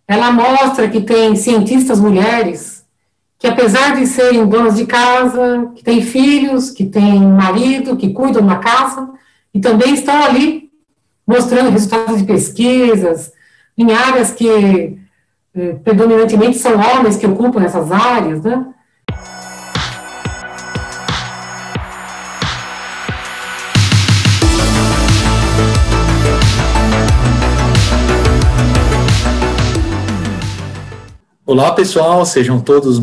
ela mostra que tem cientistas mulheres que, apesar de serem donas de casa, que têm filhos, que têm marido, que cuidam da casa, e também estão ali mostrando resultados de pesquisas em áreas que predominantemente são homens que ocupam essas áreas, né? Olá, pessoal, sejam todos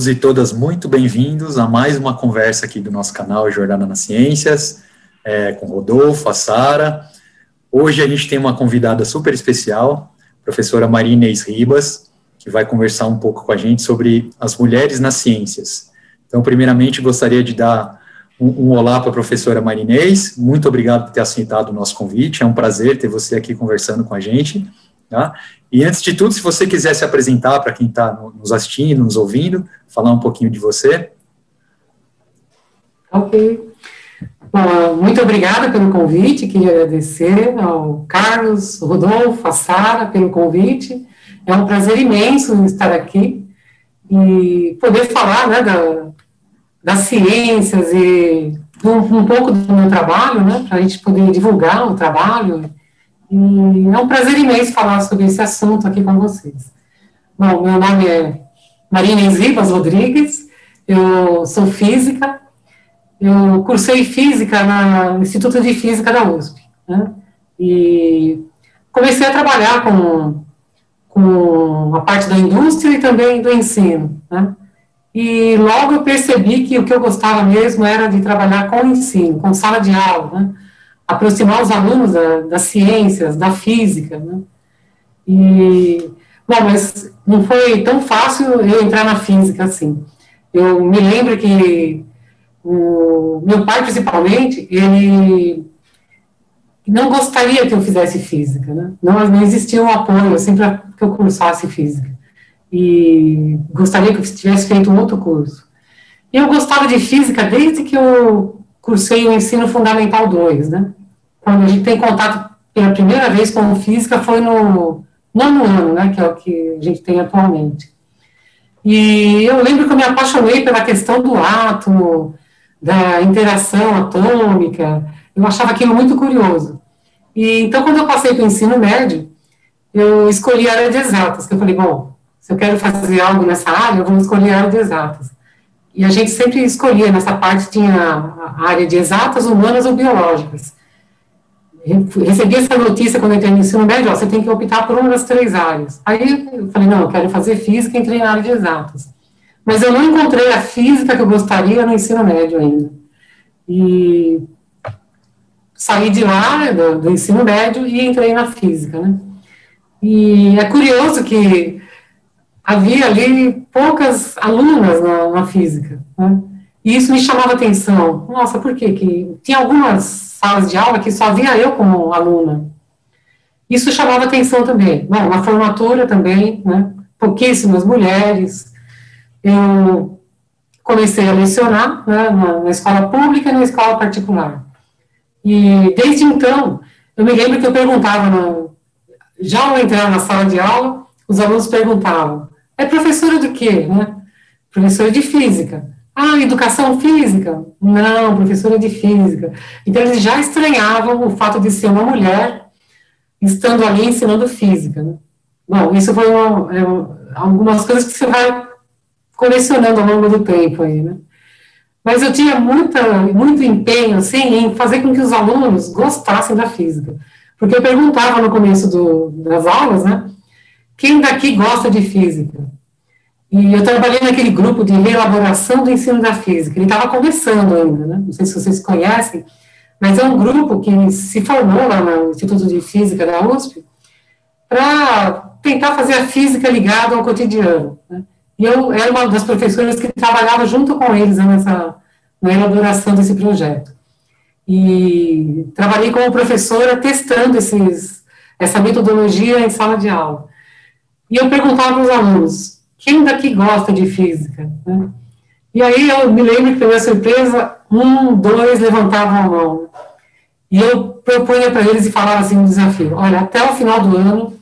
e todas muito bem-vindos a mais uma conversa aqui do nosso canal Jornada nas Ciências, com o Rodolfo, a Sara. Hoje a gente tem uma convidada super especial, a professora Maria Inês Ribas, que vai conversar um pouco com a gente sobre as mulheres nas ciências. Então, primeiramente, gostaria de dar um olá para a professora Maria Inês. Muito obrigado por ter aceitado o nosso convite, é um prazer ter você aqui conversando com a gente. Tá? E antes de tudo, se você quiser se apresentar para quem está nos assistindo, nos ouvindo, falar um pouquinho de você. Ok. Bom, muito obrigada pelo convite, queria agradecer ao Carlos, ao Rodolfo, a Sara pelo convite. É um prazer imenso estar aqui e poder falar, né, das ciências e um pouco do meu trabalho, né, para a gente poder divulgar o trabalho. E é um prazer imenso falar sobre esse assunto aqui com vocês. Bom, meu nome é Maria Inês Ribas Rodrigues, eu sou física, eu cursei física no Instituto de Física da USP, né? E comecei a trabalhar com a parte da indústria e também do ensino, né? E logo eu percebi que o que eu gostava mesmo era de trabalhar com o ensino, com sala de aula, né? Aproximar os alunos das ciências, da física, né? E, bom, mas não foi tão fácil eu entrar na física assim. Eu me lembro que o meu pai, principalmente, ele não gostaria que eu fizesse física, né? Não existia um apoio, assim, para que eu cursasse física. E gostaria que eu tivesse feito um outro curso. E eu gostava de física desde que eu cursei o ensino fundamental 2, né? Quando a gente tem contato pela primeira vez com física foi no nono ano, né? Que é o que a gente tem atualmente. E eu lembro que eu me apaixonei pela questão do átomo, da interação atômica, eu achava aquilo muito curioso. E então, quando eu passei para o ensino médio, eu escolhi a área de exatas, que eu falei, bom, se eu quero fazer algo nessa área, eu vou escolher a área de exatas. E a gente sempre escolhia, nessa parte tinha a área de exatas, humanas ou biológicas. Recebi essa notícia quando eu entrei no ensino médio, ó, você tem que optar por uma das 3 áreas. Aí eu falei, não, eu quero fazer física e entrei na área de exatas. Mas eu não encontrei a física que eu gostaria no ensino médio ainda. E saí de lá, do ensino médio, e entrei na física, né? E é curioso que havia ali poucas alunas na física, né? E isso me chamava atenção. Nossa, por quê? Que tinha algumas salas de aula que só havia eu como aluna. Isso chamava atenção também. Bom, na formatura também, né? Pouquíssimas mulheres. Eu comecei a lecionar, né, na escola pública e na escola particular. E desde então, eu me lembro que eu perguntava, já ao entrar na sala de aula, os alunos perguntavam, é professora de quê, né? Professora de física. Ah, educação física? Não, professora de física. Então, eles já estranhavam o fato de ser uma mulher estando ali ensinando física, né? Bom, isso foi algumas coisas que você vai colecionando ao longo do tempo aí, né? Mas eu tinha muito empenho, assim, em fazer com que os alunos gostassem da física. Porque eu perguntava no começo das aulas, né? Quem daqui gosta de física? E eu trabalhei naquele grupo de reelaboração do ensino da física. Ele estava começando ainda, né? Não sei se vocês conhecem, mas é um grupo que se formou lá no Instituto de Física da USP para tentar fazer a física ligada ao cotidiano, né? E eu era uma das professoras que trabalhava junto com eles, né, na elaboração desse projeto. E trabalhei como professora testando essa metodologia em sala de aula. E eu perguntava para os alunos, quem daqui gosta de física, né? E aí eu me lembro que, pela minha surpresa, 1, 2 levantavam a mão. E eu propunha para eles e falava assim, um desafio, olha, até o final do ano,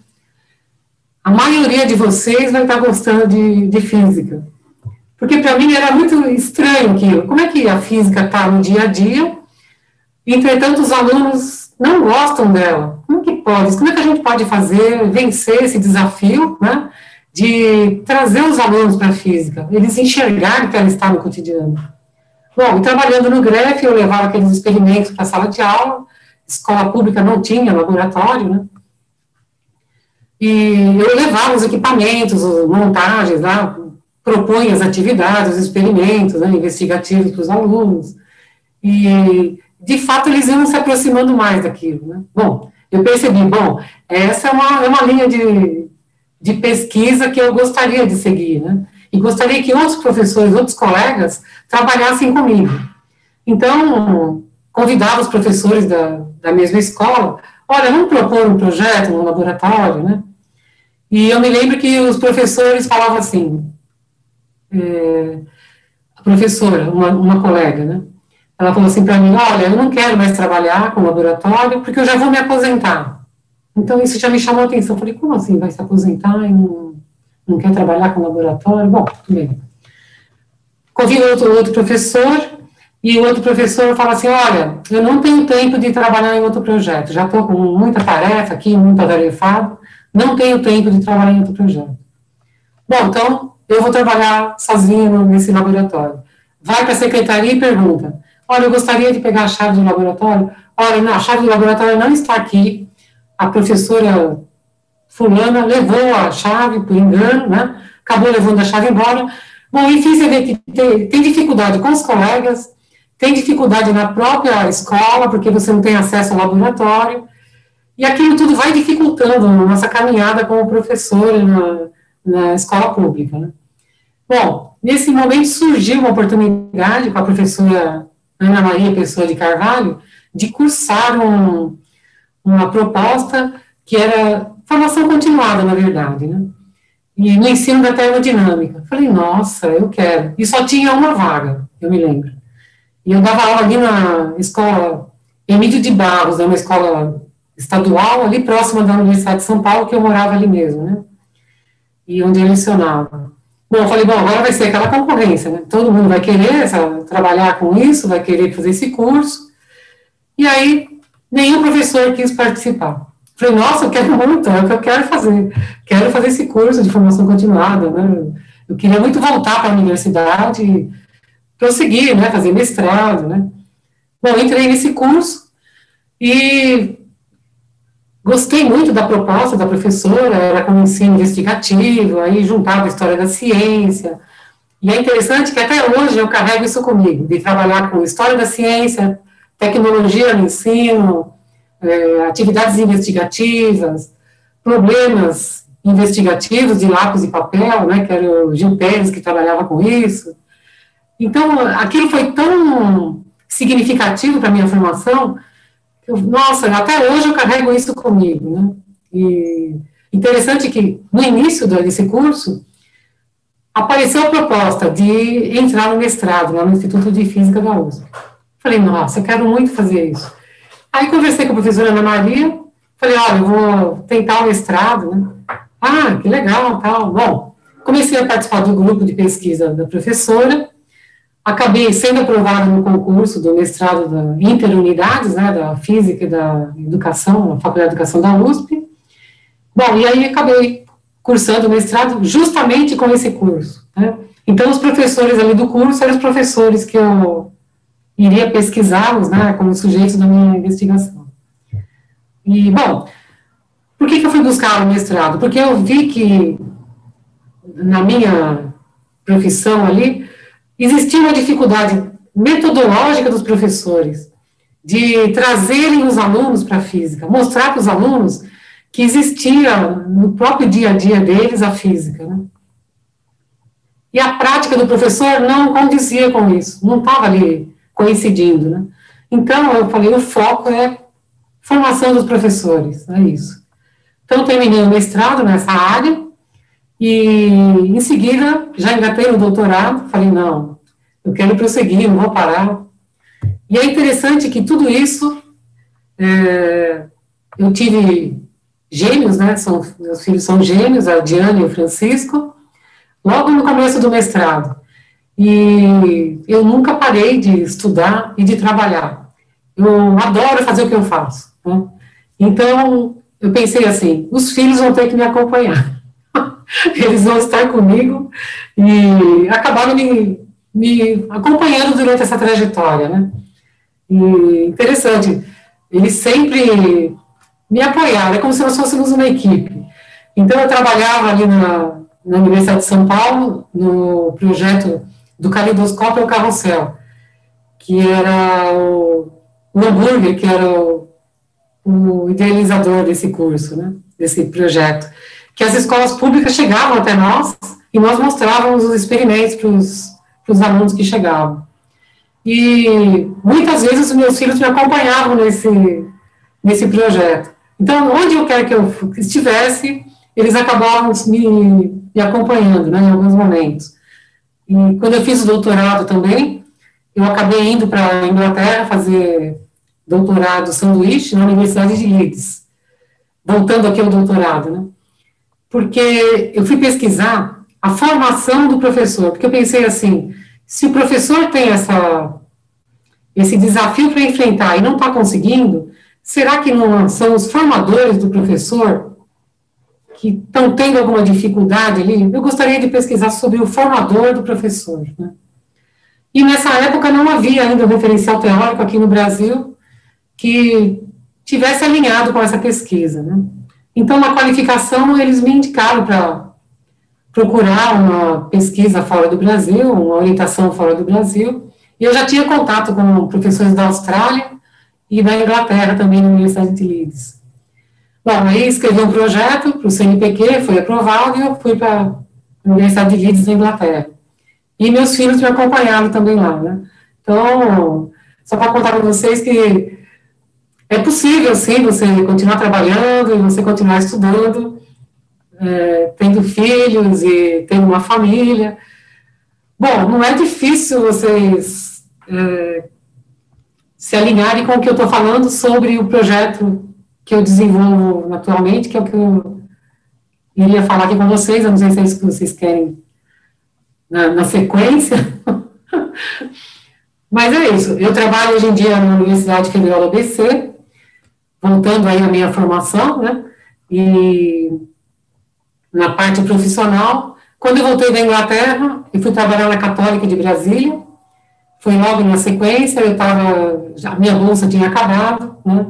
a maioria de vocês vai estar gostando de física. Porque para mim era muito estranho aquilo. Como é que a física está no dia a dia, e, entretanto, os alunos não gostam dela? Como que pode? Como é que a gente pode fazer, vencer esse desafio, né, de trazer os alunos para a física, eles enxergarem que ela está no cotidiano? Bom, e trabalhando no GREF, eu levava aqueles experimentos para a sala de aula, escola pública não tinha laboratório, né? E eu levava os equipamentos, as montagens lá, propunha as atividades, os experimentos, né, investigativos para os alunos, e, de fato, eles iam se aproximando mais daquilo, né? Bom, eu percebi, bom, essa é uma linha de pesquisa que eu gostaria de seguir, né? E gostaria que outros professores, outros colegas, trabalhassem comigo. Então, convidava os professores da mesma escola, olha, vamos propor um projeto no laboratório, né? E eu me lembro que os professores falavam assim, a professora, uma colega, né? Ela falou assim para mim, olha, eu não quero mais trabalhar com laboratório, porque eu já vou me aposentar. Então, isso já me chamou a atenção. Eu falei, como assim, vai se aposentar e não quer trabalhar com laboratório? Bom, tudo bem. Convido outro professor, e o outro professor fala assim, olha, eu não tenho tempo de trabalhar em outro projeto, já estou com muita tarefa aqui, muito atarefado, não tenho tempo de trabalhar em outro projeto. Bom, então, eu vou trabalhar sozinho nesse laboratório. Vai para a secretaria e pergunta, olha, eu gostaria de pegar a chave do laboratório. Olha, não, a chave do laboratório não está aqui, a professora fulana levou a chave, por engano, né, acabou levando a chave embora. Bom, enfim, você vê que tem dificuldade com os colegas, tem dificuldade na própria escola, porque você não tem acesso ao laboratório, e aquilo tudo vai dificultando a nossa caminhada como professor na escola pública, né. Bom, nesse momento surgiu uma oportunidade com a professora Ana Maria Pessoa de Carvalho de cursar uma proposta que era formação continuada, na verdade, né? E no ensino da termodinâmica. Falei, nossa, eu quero. E só tinha uma vaga, eu me lembro. E eu dava aula ali na escola Emílio de Barros, uma escola estadual, ali próxima da Universidade de São Paulo, que eu morava ali mesmo, né? E onde eu lecionava. Bom, eu falei, bom, agora vai ser aquela concorrência, né? Todo mundo vai querer trabalhar com isso, vai querer fazer esse curso. E aí, nenhum professor quis participar. Falei, nossa, eu quero muito, é o que eu quero fazer esse curso de formação continuada, né? Eu queria muito voltar para a universidade e prosseguir, né, fazer mestrado, né? Bom, entrei nesse curso e gostei muito da proposta da professora, era com ensino investigativo, aí juntava a história da ciência, e é interessante que até hoje eu carrego isso comigo, de trabalhar com história da ciência, tecnologia no ensino, atividades investigativas, problemas investigativos de lápis e papel, né, que era o Gil Pérez que trabalhava com isso. Então, aquilo foi tão significativo para a minha formação, que nossa, até hoje eu carrego isso comigo, né. E interessante que, no início desse curso, apareceu a proposta de entrar no mestrado, lá no Instituto de Física da USP. Falei, nossa, eu quero muito fazer isso. Aí conversei com a professora Ana Maria, falei, olha, eu vou tentar o mestrado, né? Ah, que legal, tal. Bom, comecei a participar do grupo de pesquisa da professora, acabei sendo aprovada no concurso do mestrado da Interunidades, né, da Física e da Educação, na Faculdade de Educação da USP. Bom, e aí acabei cursando o mestrado justamente com esse curso, né? Então, os professores ali do curso eram os professores que eu iria pesquisá-los, né, como sujeitos da minha investigação. E, bom, por que eu fui buscar o mestrado? Porque eu vi que, na minha profissão ali, existia uma dificuldade metodológica dos professores de trazerem os alunos para a física, mostrar para os alunos que existia no próprio dia a dia deles a física, né? E a prática do professor não condizia com isso, não estava ali coincidindo, né? Então, eu falei, o foco é formação dos professores, é isso. Então, terminei o mestrado nessa área, e, em seguida, já engatei no doutorado, falei, não, eu quero prosseguir, não vou parar. E é interessante que tudo isso, eu tive gêmeos, né, meus filhos são gêmeos, a Diana e o Francisco, logo no começo do mestrado. E eu nunca parei de estudar e de trabalhar. Eu adoro fazer o que eu faço, né? Então, eu pensei assim, os filhos vão ter que me acompanhar. Eles vão estar comigo e acabaram me acompanhando durante essa trajetória, né? E interessante, eles sempre me apoiaram, é como se nós fôssemos uma equipe. Então, eu trabalhava ali na Universidade de São Paulo, no projeto do Calidoscópio ao Carrossel, que era o hambúrguer, que era o idealizador desse curso, né, desse projeto, que as escolas públicas chegavam até nós e nós mostrávamos os experimentos para os alunos que chegavam. E muitas vezes os meus filhos me acompanhavam nesse projeto. Então, onde eu quero que eu estivesse, eles acabavam me acompanhando, né, em alguns momentos. E quando eu fiz o doutorado também, eu acabei indo para a Inglaterra fazer doutorado sanduíche na Universidade de Leeds, voltando aqui ao doutorado, né? Porque eu fui pesquisar a formação do professor, porque eu pensei assim, se o professor tem esse desafio para enfrentar e não está conseguindo, será que não são os formadores do professor que estão tendo alguma dificuldade ali? Eu gostaria de pesquisar sobre o formador do professor, né? E nessa época não havia ainda um referencial teórico aqui no Brasil que tivesse alinhado com essa pesquisa, né? Então, na qualificação, eles me indicaram para procurar uma pesquisa fora do Brasil, uma orientação fora do Brasil, e eu já tinha contato com professores da Austrália e da Inglaterra também, na Universidade de Leeds. Bom, aí escrevi um projeto para o CNPq, foi aprovado, e eu fui para a Universidade de Leeds, na Inglaterra. E meus filhos me acompanharam também lá, né? Então, só para contar para vocês que é possível, sim, você continuar trabalhando e você continuar estudando, tendo filhos e tendo uma família. Bom, não é difícil vocês se alinharem com o que eu estou falando sobre o projeto que eu desenvolvo atualmente, que é o que eu iria falar aqui com vocês. Eu não sei se é isso que vocês querem na sequência. Mas é isso. Eu trabalho hoje em dia na Universidade Federal do ABC, voltando aí à minha formação, né, e na parte profissional. Quando eu voltei da Inglaterra, eu fui trabalhar na Católica de Brasília, foi logo na sequência, a minha bolsa tinha acabado, né,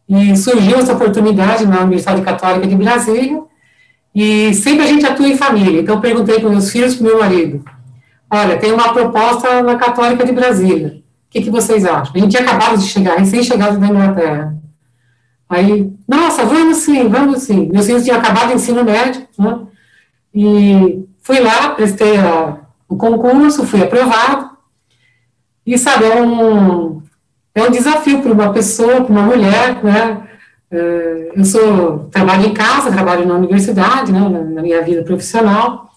e surgiu essa oportunidade na Universidade Católica de Brasília, e sempre a gente atua em família. Então, eu perguntei para meus filhos e para o meu marido, olha, tem uma proposta na Católica de Brasília, o que vocês acham? A gente tinha acabado de chegar, recém-chegado da Inglaterra. Aí, nossa, vamos sim, vamos sim. Meus filhos tinham acabado o ensino médio, né? E fui lá, prestei o concurso, fui aprovado. E, sabe, é um desafio para uma pessoa, para uma mulher, né? Eu trabalho em casa, trabalho na universidade, né? Na minha vida profissional.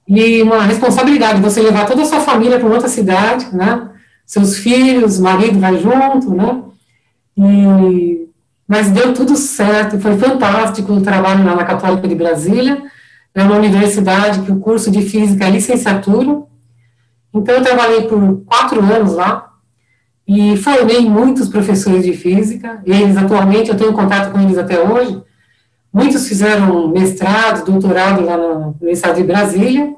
E uma responsabilidade, você levar toda a sua família para outra cidade, né? Seus filhos, marido vai junto, né? Mas deu tudo certo, foi fantástico o trabalho na Católica de Brasília, é uma universidade que o curso de física é licenciatura, então eu trabalhei por 4 anos lá, e formei muitos professores de física, eles atualmente, eu tenho contato com eles até hoje, muitos fizeram mestrado, doutorado lá na Universidade de Brasília,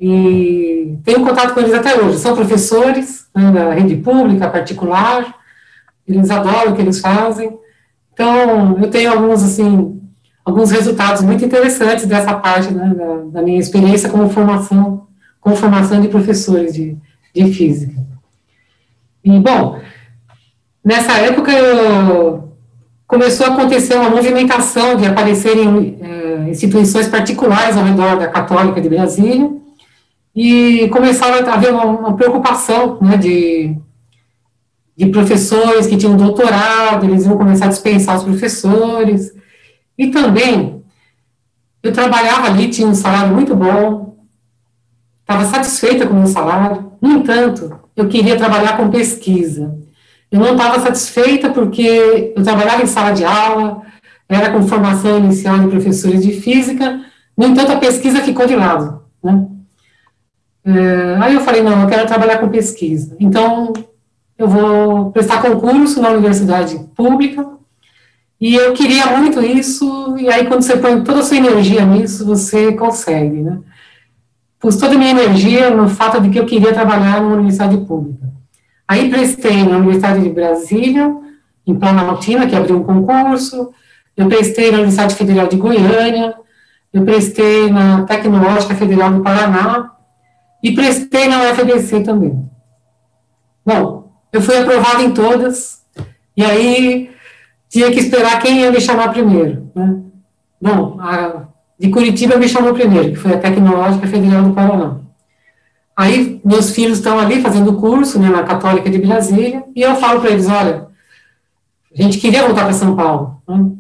e tenho contato com eles até hoje, são professores, né, da rede pública, particular, eles adoram o que eles fazem. Então, eu tenho alguns resultados muito interessantes dessa parte, né, da minha experiência como formação de professores de física. E, bom, nessa época começou a acontecer uma movimentação de aparecerem instituições particulares ao redor da Católica de Brasília, e começaram a haver uma preocupação, né, de professores que tinham doutorado, eles iam começar a dispensar os professores, e também, eu trabalhava ali, tinha um salário muito bom, estava satisfeita com o meu salário, no entanto, eu queria trabalhar com pesquisa, eu não estava satisfeita porque eu trabalhava em sala de aula, era com formação inicial de professores de física, no entanto, a pesquisa ficou de lado, né? Aí eu falei, não, eu quero trabalhar com pesquisa. Então, eu vou prestar concurso na universidade pública, e eu queria muito isso, e aí quando você põe toda a sua energia nisso, você consegue, né? Pus toda a minha energia no fato de que eu queria trabalhar numa universidade pública. Aí prestei na Universidade de Brasília, em Planaltina, que abriu um concurso, eu prestei na Universidade Federal de Goiânia, eu prestei na Tecnológica Federal do Paraná, e prestei na UFABC também. Bom, eu fui aprovada em todas, e aí tinha que esperar quem ia me chamar primeiro, né? Bom, de Curitiba me chamou primeiro, que foi a Tecnológica Federal do Paraná. Aí, meus filhos estão ali fazendo curso, né, na Católica de Brasília, e eu falo para eles, olha, a gente queria voltar para São Paulo, né?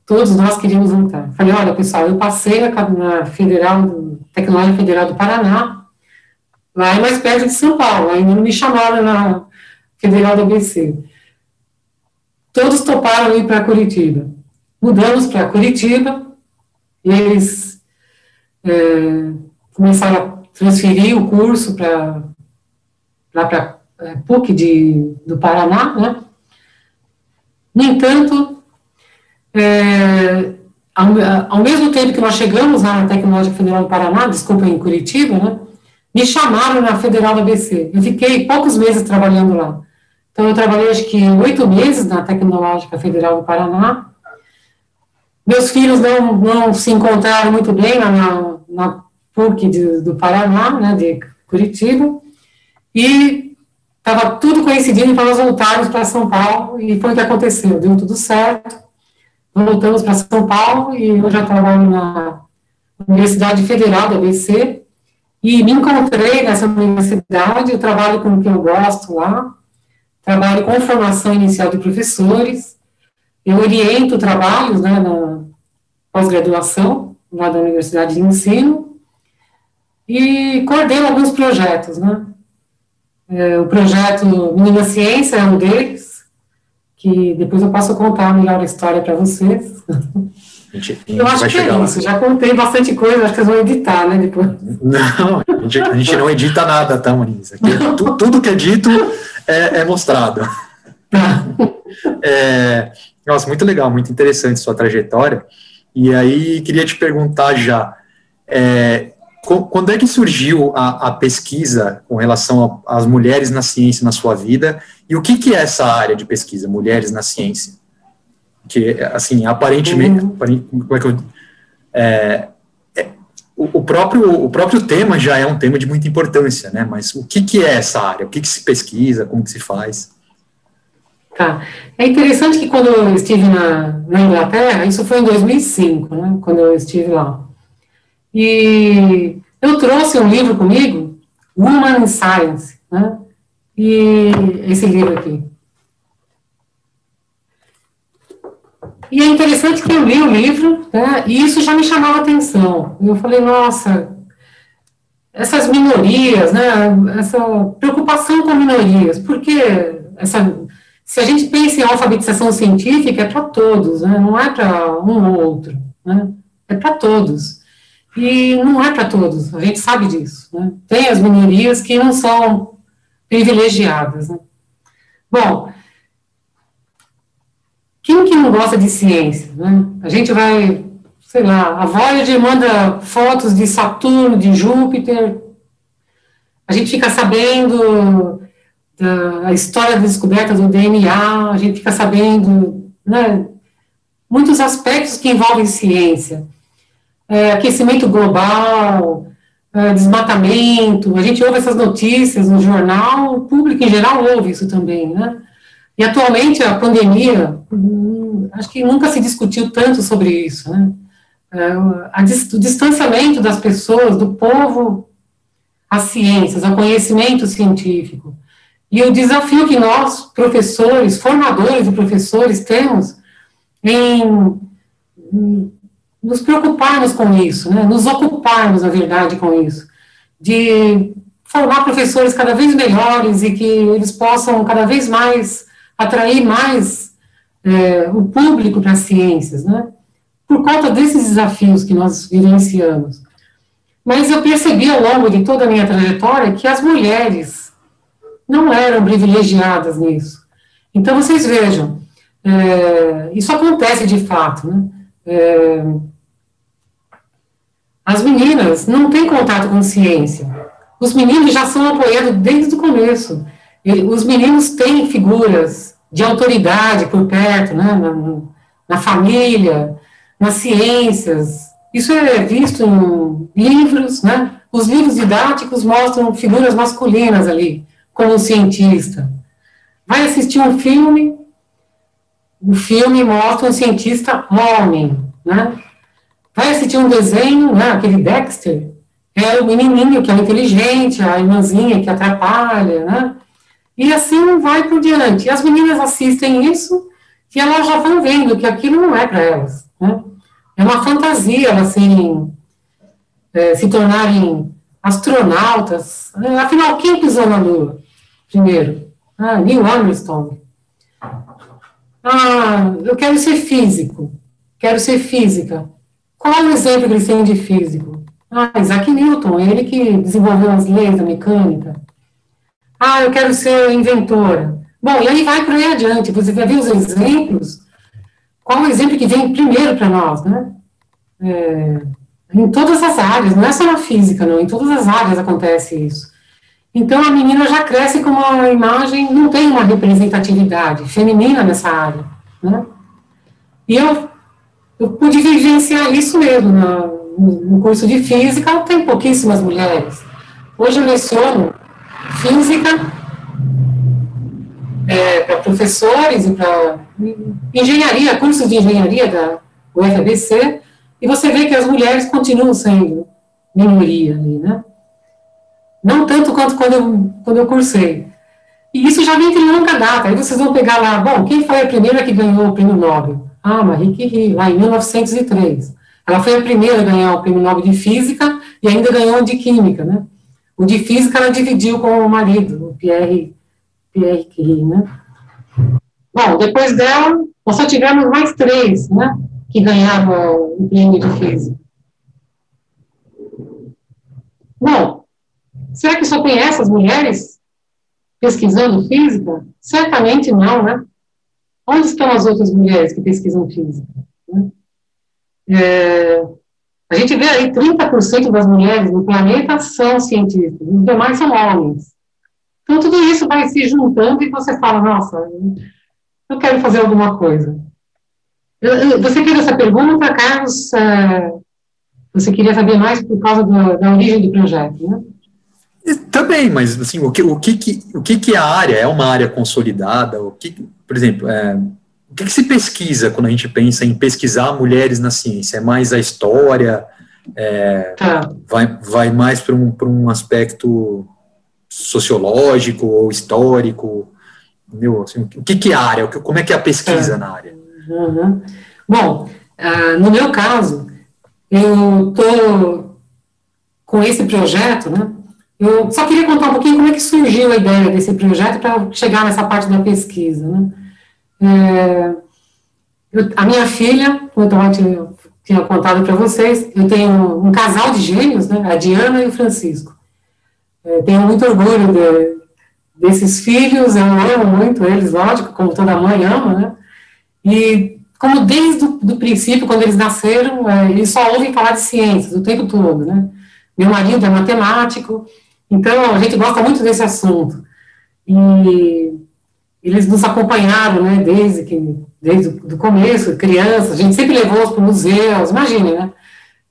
Todos nós queríamos voltar. Falei, olha, pessoal, eu passei na Tecnológica Federal do Paraná, lá é mais perto de São Paulo, ainda não me chamaram na Federal do ABC. Todos toparam ir para Curitiba. Mudamos para Curitiba, e eles começaram a transferir o curso para PUC do Paraná, né? No entanto, ao mesmo tempo que nós chegamos lá na Tecnológica Federal do Paraná, desculpa, em Curitiba, né, me chamaram na Federal do ABC. Eu fiquei poucos meses trabalhando lá. Então, eu trabalhei, acho que 8 meses na Tecnológica Federal do Paraná. Meus filhos não se encontraram muito bem na PUC do Paraná, né, de Curitiba, e estava tudo coincidindo para nós voltarmos para São Paulo, e foi o que aconteceu, deu tudo certo, voltamos para São Paulo, e eu já trabalho na Universidade Federal do ABC, e me encontrei nessa universidade, eu trabalho com o que eu gosto lá, trabalho com formação inicial de professores, eu oriento trabalhos, né, na pós-graduação, lá da Universidade de Ensino, e coordeno alguns projetos, né. O projeto Menina Ciência é um deles, que depois eu posso contar melhor a história para vocês. Eu acho que é isso, já contei bastante coisa, acho que vocês vão editar, né, depois. Não, a gente não edita nada, tá, Moniz? Tudo que é dito é mostrado. Nossa, muito legal, muito interessante sua trajetória. E aí, queria te perguntar já, quando é que surgiu a pesquisa com relação às mulheres na ciência na sua vida, e o que é essa área de pesquisa, mulheres na ciência? Que, assim, aparentemente, como é que o próprio tema já é um tema de muita importância, né, mas o que é essa área, o que se pesquisa, como que se faz? Tá, é interessante que quando eu estive na Inglaterra, isso foi em 2005, né, quando eu estive lá, e eu trouxe um livro comigo, Woman in Science, né, e esse livro aqui. E é interessante que eu li o livro, né, e isso já me chamava atenção. Eu falei, nossa, essas minorias, né, essa preocupação com minorias, porque se a gente pensa em alfabetização científica, é para todos, né, não é para um ou outro, né, é para todos. E não é para todos, a gente sabe disso, né. Tem as minorias que não são privilegiadas, né. Bom, quem que não gosta de ciência, né? A gente vai, sei lá, a Voyager manda fotos de Saturno, de Júpiter, a gente fica sabendo da história da descoberta do DNA, a gente fica sabendo, né, muitos aspectos que envolvem ciência, aquecimento global, desmatamento, a gente ouve essas notícias no jornal, o público em geral ouve isso também, né? E atualmente a pandemia, acho que nunca se discutiu tanto sobre isso, né? O distanciamento das pessoas, do povo às ciências, ao conhecimento científico. E o desafio que nós, professores, formadores de professores, temos em nos preocuparmos com isso, né? Nos ocuparmos, na verdade, com isso. De formar professores cada vez melhores e que eles possam cada vez mais atrair mais o público para as ciências, né? por conta desses desafios que nós vivenciamos. Mas eu percebi ao longo de toda a minha trajetória que as mulheres não eram privilegiadas nisso. Então, vocês vejam, isso acontece de fato, né? As meninas não têm contato com ciência. Os meninos já são apoiados desde o começo. Os meninos têm figuras de autoridade por perto, né? Na família, nas ciências. Isso é visto em livros, né? Os livros didáticos mostram figuras masculinas ali, como um cientista. Vai assistir um filme, o filme mostra um cientista homem, né? Vai assistir um desenho, né? Aquele Dexter, é o menininho que é inteligente, a irmãzinha que atrapalha, né? E assim vai por diante. E as meninas assistem isso e elas já vão vendo que aquilo não é para elas, né? É uma fantasia, elas assim, se tornarem astronautas. Afinal, quem pisou na Lua primeiro? Neil Armstrong. Eu quero ser físico, quero ser física. Qual é o exemplo que eles têm de físico? Isaac Newton, ele que desenvolveu as leis da mecânica. Eu quero ser inventora. Bom, e aí vai por aí adiante, você vai ver os exemplos. Qual é o exemplo que vem primeiro para nós, né? Em todas as áreas, não é só na física, não, em todas as áreas acontece isso. Então, a menina já cresce com uma imagem, não tem uma representatividade feminina nessa área, né? E eu pude vivenciar isso mesmo no curso de física, tem pouquíssimas mulheres. Hoje eu leciono física para professores e para engenharia, cursos de engenharia da UFABC, e você vê que as mulheres continuam sendo minoria ali, né? Não tanto quanto quando eu cursei. E isso já vem de longa data. Aí vocês vão pegar lá, bom, quem foi a primeira que ganhou o prêmio Nobel? Marie Curie, lá em 1903. Ela foi a primeira a ganhar o prêmio Nobel de Física e ainda ganhou o de Química, né? O de Física ela dividiu com o marido, o Pierre Curie, né? Bom, depois dela, nós só tivemos mais 3, né? Que ganhavam o prêmio de Física. Bom, será que só tem essas mulheres pesquisando física? Certamente não, né? Onde estão as outras mulheres que pesquisam física? Né? A gente vê aí 30% das mulheres no planeta são cientistas, os demais são homens. Então, tudo isso vai se juntando e você fala, nossa, eu quero fazer alguma coisa. Você fez essa pergunta, Carlos, você queria saber mais por causa da origem do projeto, né? Também, mas assim, o que a área é uma área consolidada? Por exemplo, o que se pesquisa quando a gente pensa em pesquisar mulheres na ciência? É mais a história? Vai mais para um aspecto sociológico ou histórico? Entendeu? Assim, o que é a área? Como é que é a pesquisa na área? Uhum. Bom, no meu caso, eu estou com esse projeto, né? Eu só queria contar um pouquinho como é que surgiu a ideia desse projeto para chegar nessa parte da pesquisa, né? A minha filha, como eu tinha contado para vocês, eu tenho um casal de gêmeos, né? A Diana e o Francisco. Tenho muito orgulho desses filhos, eu amo muito eles, lógico, como toda mãe ama, né? E como desde o princípio, quando eles nasceram, eles só ouvem falar de ciências o tempo todo, né? Meu marido é matemático, então a gente gosta muito desse assunto. E eles nos acompanharam, né, desde o começo, crianças, a gente sempre levou-os para museus, imagine, né?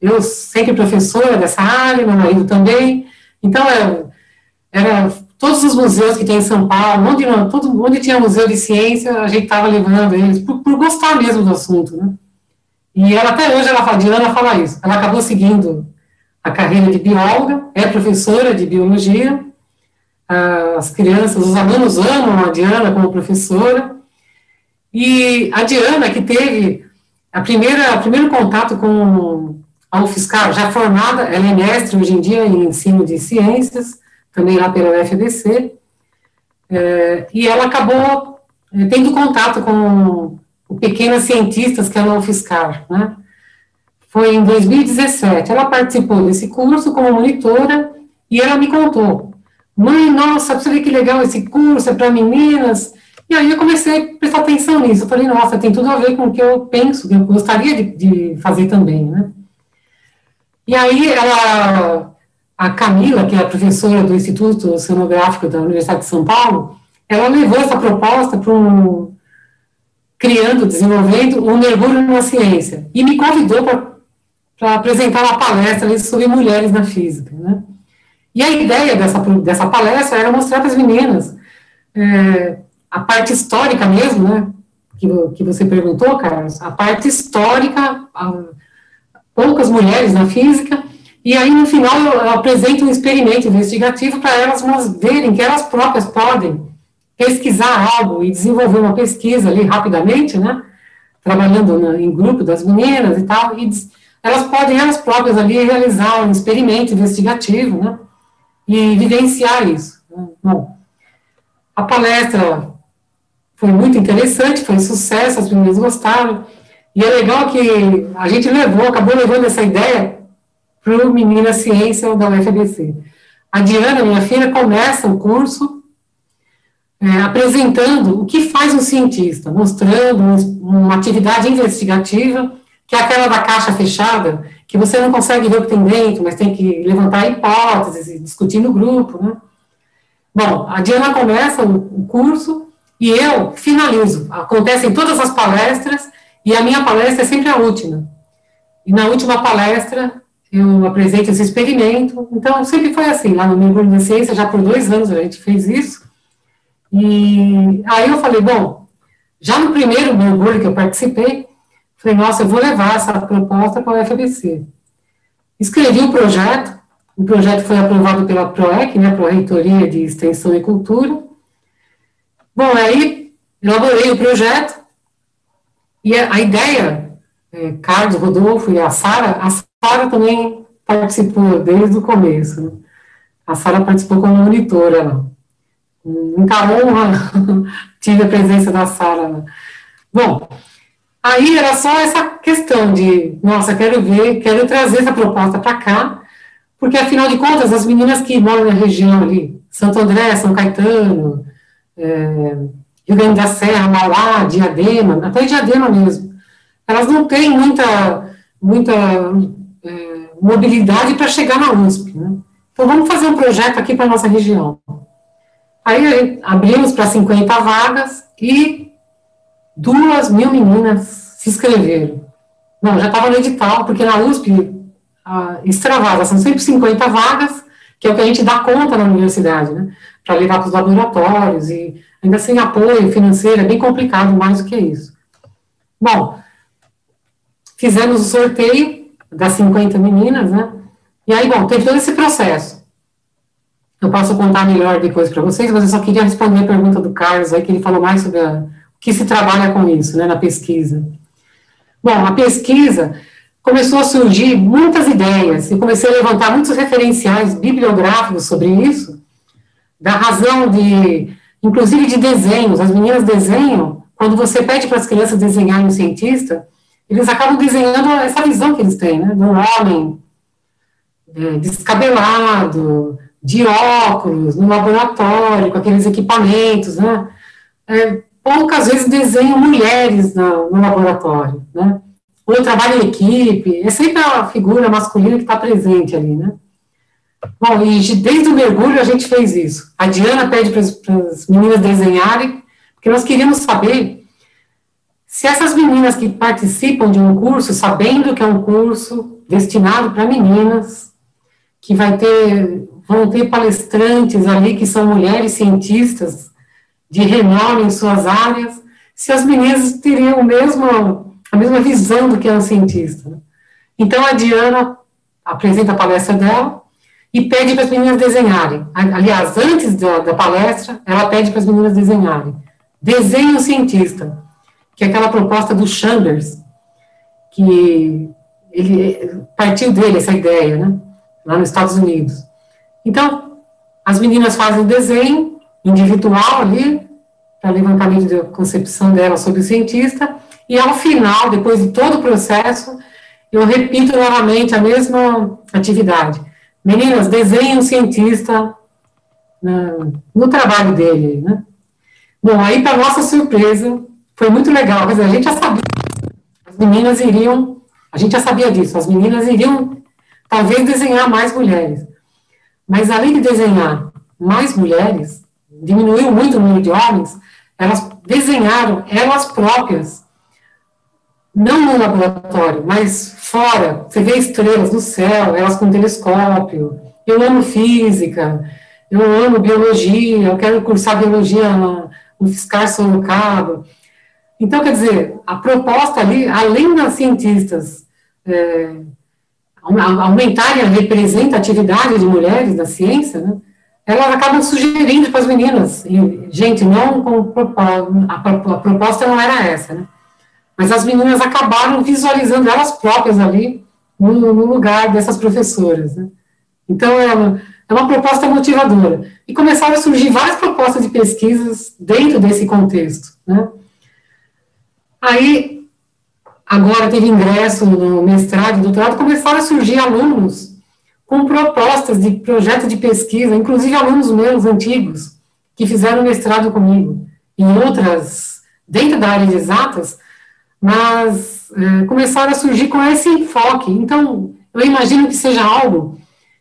Eu sempre professora dessa área, meu marido também, então era todos os museus que tem em São Paulo, onde tinha museu de ciência, a gente estava levando eles, por gostar mesmo do assunto, né? E até hoje, a Diana fala isso, ela acabou seguindo a carreira de bióloga, é professora de biologia, as crianças, os alunos amam a Diana como professora, e a Diana, que teve o primeiro contato com a UFSCar, já formada, ela é mestre hoje em dia em ensino de ciências, também lá pela UFABC, e ela acabou tendo contato com o Pequenas Cientistas, que é na UFSCar, né? foi em 2017. Ela participou desse curso como monitora e ela me contou: mãe, nossa, você vê que legal esse curso, é para meninas. E aí eu comecei a prestar atenção nisso. Eu falei, nossa, tem tudo a ver com o que eu penso, que eu gostaria de fazer também, né? E aí a Camila, que é a professora do Instituto Oceanográfico da Universidade de São Paulo, ela levou essa proposta para desenvolvendo um mergulho na ciência, e me convidou para apresentar uma palestra ali sobre mulheres na física, né? E a ideia dessa palestra era mostrar para as meninas a parte histórica mesmo, né, que você perguntou, Carlos, a parte histórica, poucas mulheres na física, e aí no final eu apresento um experimento investigativo para elas verem que elas próprias podem pesquisar algo e desenvolver uma pesquisa ali rapidamente, né, trabalhando em grupo das meninas e tal, e elas podem, elas próprias ali, realizar um experimento investigativo, né, e vivenciar isso. Bom, a palestra foi muito interessante, foi um sucesso, as meninas gostaram, e é legal que a gente acabou levando essa ideia para o Menina Ciência da UFABC. A Diana, minha filha, começa o curso apresentando o que faz um cientista, mostrando uma atividade investigativa, que é aquela da caixa fechada, que você não consegue ver o que tem dentro, mas tem que levantar hipóteses e discutir no grupo, né? Bom, a Diana começa o curso e eu finalizo. Acontecem todas as palestras e a minha palestra é sempre a última. E na última palestra eu apresento esse experimento. Então, sempre foi assim, lá no Mergulho na Ciência, já por 2 anos a gente fez isso. E aí eu falei, bom, já no primeiro mergulho que eu participei, falei, nossa, eu vou levar essa proposta para o UFABC. Escrevi o projeto foi aprovado pela PROEC, né, Pró-Reitoria de Extensão e Cultura. Bom, aí elaborei o projeto, e a ideia, Carlos, Rodolfo e a Sara também participou desde o começo, né? A Sara participou como monitora lá. Muita honra, tive a presença da Sara lá. Bom, aí era só essa questão de, nossa, quero trazer essa proposta para cá, porque, afinal de contas, as meninas que moram na região ali, Santo André, São Caetano, Rio Grande da Serra, Mauá, Diadema, até Diadema mesmo, elas não têm muita mobilidade para chegar na USP, né? Então, vamos fazer um projeto aqui para a nossa região. Aí abrimos para 50 vagas e 2.000 meninas se inscreveram. Não, já estava no edital, porque na USP, extravasa, são sempre 50 vagas, que é o que a gente dá conta na universidade, né, para levar para os laboratórios, e ainda sem apoio financeiro, é bem complicado mais do que isso. Bom, fizemos o sorteio das 50 meninas, né, e aí, bom, teve todo esse processo. Eu posso contar melhor depois para vocês, mas eu só queria responder a pergunta do Carlos, aí, que ele falou mais sobre o que se trabalha com isso, né, na pesquisa. Bom, a pesquisa começou a surgir muitas ideias, eu comecei a levantar muitos referenciais bibliográficos sobre isso, da razão inclusive de desenhos. As meninas desenham, quando você pede para as crianças desenharem um cientista, eles acabam desenhando essa visão que eles têm, né, de um homem descabelado, de óculos, no laboratório, com aqueles equipamentos, né, poucas vezes desenham mulheres no laboratório, né, ou trabalho em equipe, é sempre a figura masculina que está presente ali, né. Bom, e desde o mergulho a gente fez isso. A Diana pede para as meninas desenharem, porque nós queríamos saber se essas meninas que participam de um curso, sabendo que é um curso destinado para meninas, que vão ter palestrantes ali que são mulheres cientistas de renome em suas áreas, se as meninas teriam a mesma visão do que é um cientista, né? Então, a Diana apresenta a palestra dela e pede para as meninas desenharem. Aliás, antes da palestra, ela pede para as meninas desenharem. Desenhe um cientista, que é aquela proposta do Chambers, que ele partiu dele, essa ideia, né, lá nos Estados Unidos. Então, as meninas fazem o desenho individual ali, para levantamento da concepção dela sobre o cientista, e ao final, depois de todo o processo, eu repito novamente a mesma atividade. Meninas, desenhem um cientista no trabalho dele, né? Bom, aí, para nossa surpresa, foi muito legal, quer dizer, a gente já sabia, as meninas iriam, a gente já sabia disso, as meninas iriam, talvez, desenhar mais mulheres. Mas, além de desenhar mais mulheres, diminuiu muito o número de homens, elas desenharam elas próprias, não no laboratório, mas fora. Você vê estrelas no céu, elas com telescópio. Eu amo física, eu amo biologia, eu quero cursar biologia no FSCar Sorocaba. Então, quer dizer, a proposta ali, além das cientistas aumentarem a representatividade de mulheres na ciência, né, elas acabam sugerindo para as meninas, e, gente, não com a proposta não era essa, né, mas as meninas acabaram visualizando elas próprias ali no lugar dessas professoras, né. Então, é uma proposta motivadora. E começaram a surgir várias propostas de pesquisas dentro desse contexto, né. Aí, agora teve ingresso no mestrado e doutorado, começaram a surgir alunos com propostas de projeto de pesquisa, inclusive alunos meus antigos, que fizeram mestrado comigo, em outras, dentro da área de exatas, mas começaram a surgir com esse enfoque. Então, eu imagino que seja algo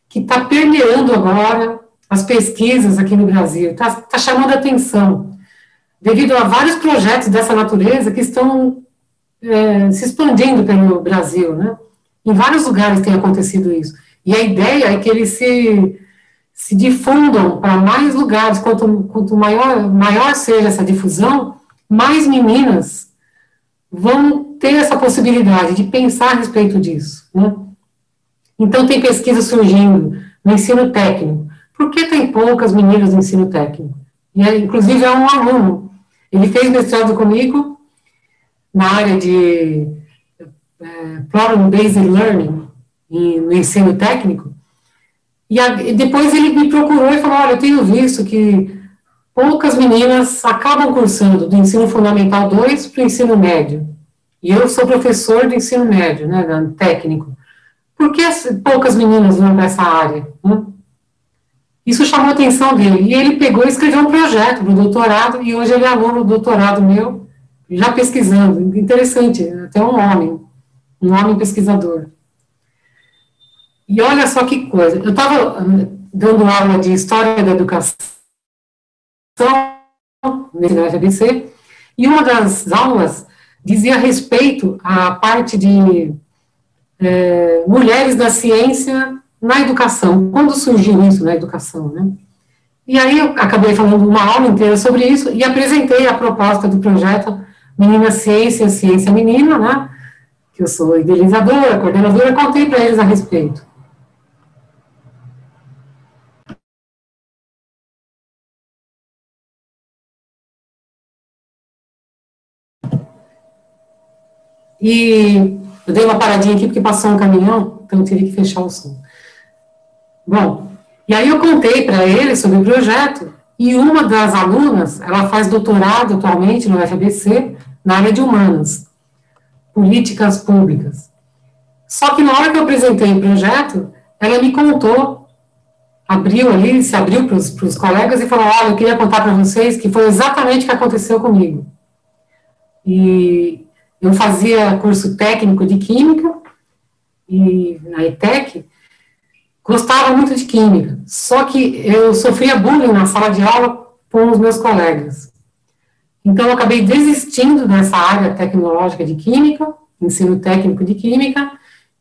que está permeando agora as pesquisas aqui no Brasil, está chamando a atenção, devido a vários projetos dessa natureza que estão se expandindo pelo Brasil, né? Em vários lugares tem acontecido isso. E a ideia é que eles se difundam para mais lugares. Quanto maior seja essa difusão, mais meninas vão ter essa possibilidade de pensar a respeito disso, né? Então, tem pesquisa surgindo no ensino técnico. Por que tem poucas meninas no ensino técnico? E, inclusive, é um aluno. Ele fez mestrado comigo na área de Problem-Based Learning, no ensino técnico, e depois ele me procurou e falou, olha, eu tenho visto que poucas meninas acabam cursando do ensino fundamental 2 para o ensino médio, e eu sou professor do ensino médio, né, técnico. Por que poucas meninas vão para essa área, né? Isso chamou a atenção dele, e ele pegou e escreveu um projeto para o doutorado, e hoje ele é aluno do doutorado meu, já pesquisando. Interessante, até um homem pesquisador. E olha só que coisa, eu estava dando aula de História da Educação na FABC, e uma das aulas dizia respeito à parte de mulheres da ciência na educação, quando surgiu isso na educação, né? E aí eu acabei falando uma aula inteira sobre isso e apresentei a proposta do projeto Menina Ciência, Ciência Menina, né? Que eu sou idealizadora, coordenadora, contei para eles a respeito. E eu dei uma paradinha aqui porque passou um caminhão, então eu tive que fechar o som. Bom, e aí eu contei para eles sobre o projeto, e uma das alunas, ela faz doutorado atualmente no FABC, na área de humanas, políticas públicas. Só que na hora que eu apresentei o projeto, ela me contou, se abriu para os colegas e falou, olha, eu queria contar para vocês que foi exatamente o que aconteceu comigo. E eu fazia curso técnico de química, e na ETEC, gostava muito de química, só que eu sofria bullying na sala de aula com os meus colegas. Então, eu acabei desistindo dessa área tecnológica de química, ensino técnico de química,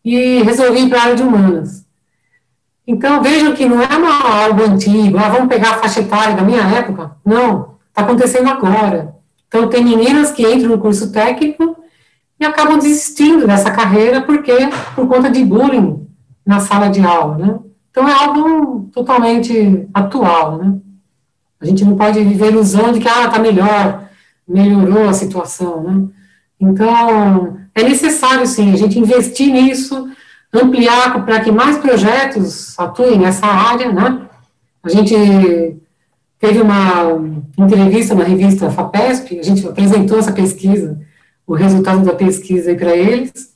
e resolvi ir para a área de humanas. Então, vejam que não é algo antigo, vamos pegar a faixa etária da minha época. Não, está acontecendo agora. Então, tem meninas que entram no curso técnico e acabam desistindo dessa carreira por conta de bullying na sala de aula, né? Então, é algo totalmente atual, né? A gente não pode viver a ilusão de que, está melhorou a situação, né? Então, é necessário, sim, a gente investir nisso, ampliar para que mais projetos atuem nessa área, né? A gente teve uma entrevista na revista FAPESP, a gente apresentou essa pesquisa, o resultado da pesquisa aí para eles,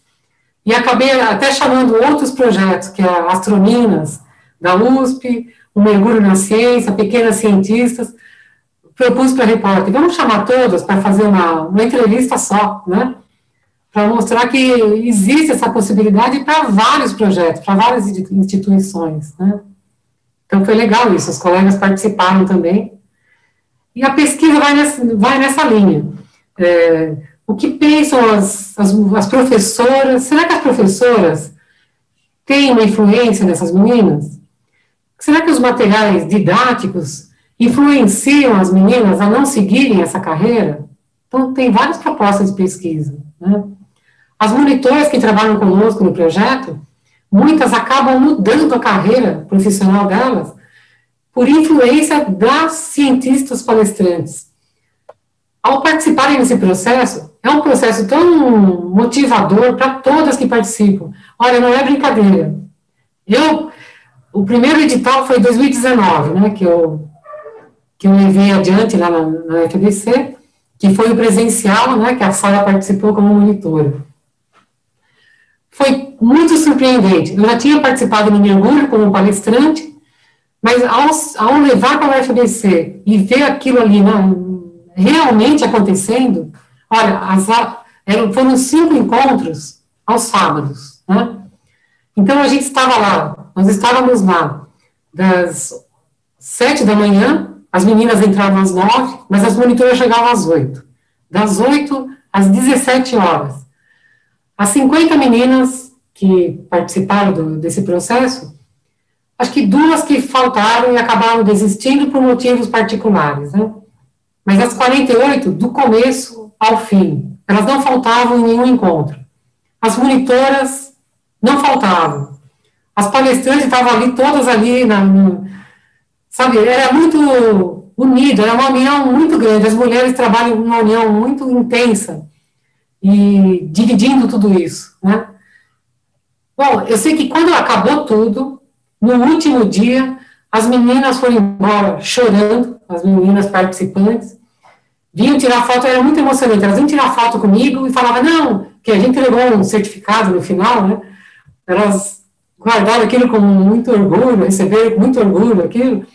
e acabei até chamando outros projetos, que é a Astrominas, da USP, o Mergulho na Ciência, Pequenas Cientistas, propus para a repórter, vamos chamar todas para fazer uma entrevista só, né? Para mostrar que existe essa possibilidade para vários projetos, para várias instituições, né? Então foi legal isso, os colegas participaram também. E a pesquisa vai nessa linha. O que pensam as professoras? Será que as professoras têm uma influência nessas meninas? Será que os materiais didáticos influenciam as meninas a não seguirem essa carreira? Então, tem várias propostas de pesquisa, né? As monitoras que trabalham conosco no projeto, muitas acabam mudando a carreira profissional delas por influência das cientistas palestrantes. Ao participarem desse processo, é um processo tão motivador para todas que participam. Olha, não é brincadeira. O primeiro edital foi em 2019, né, que eu levei adiante lá na FBC, que foi o presencial, né, que a Sara participou como monitora. Foi muito surpreendente. Eu já tinha participado no mergulho como palestrante, mas ao levar para a UFBC e ver aquilo ali realmente acontecendo, olha, foram 5 encontros aos sábados, né? Então, a gente estava lá, nós estávamos lá das 7 da manhã, as meninas entravam às 9, mas as monitoras chegavam às 8. Das 8 às 17 horas. As 50 meninas que participaram desse processo, acho que 2 que faltaram e acabaram desistindo por motivos particulares, né? Mas as 48, do começo ao fim, elas não faltavam em nenhum encontro. As monitoras não faltavam. As palestrantes estavam ali, todas ali, sabe, era muito unido, era uma união muito grande. As mulheres trabalham numa união muito intensa e dividindo tudo isso, né? Bom, eu sei que quando acabou tudo, no último dia, as meninas foram embora chorando, as meninas participantes, vinham tirar foto, era muito emocionante, elas vinham tirar foto comigo e falavam, não, que a gente entregou um certificado no final, né? Elas guardaram aquilo com muito orgulho, receberam com muito orgulho aquilo,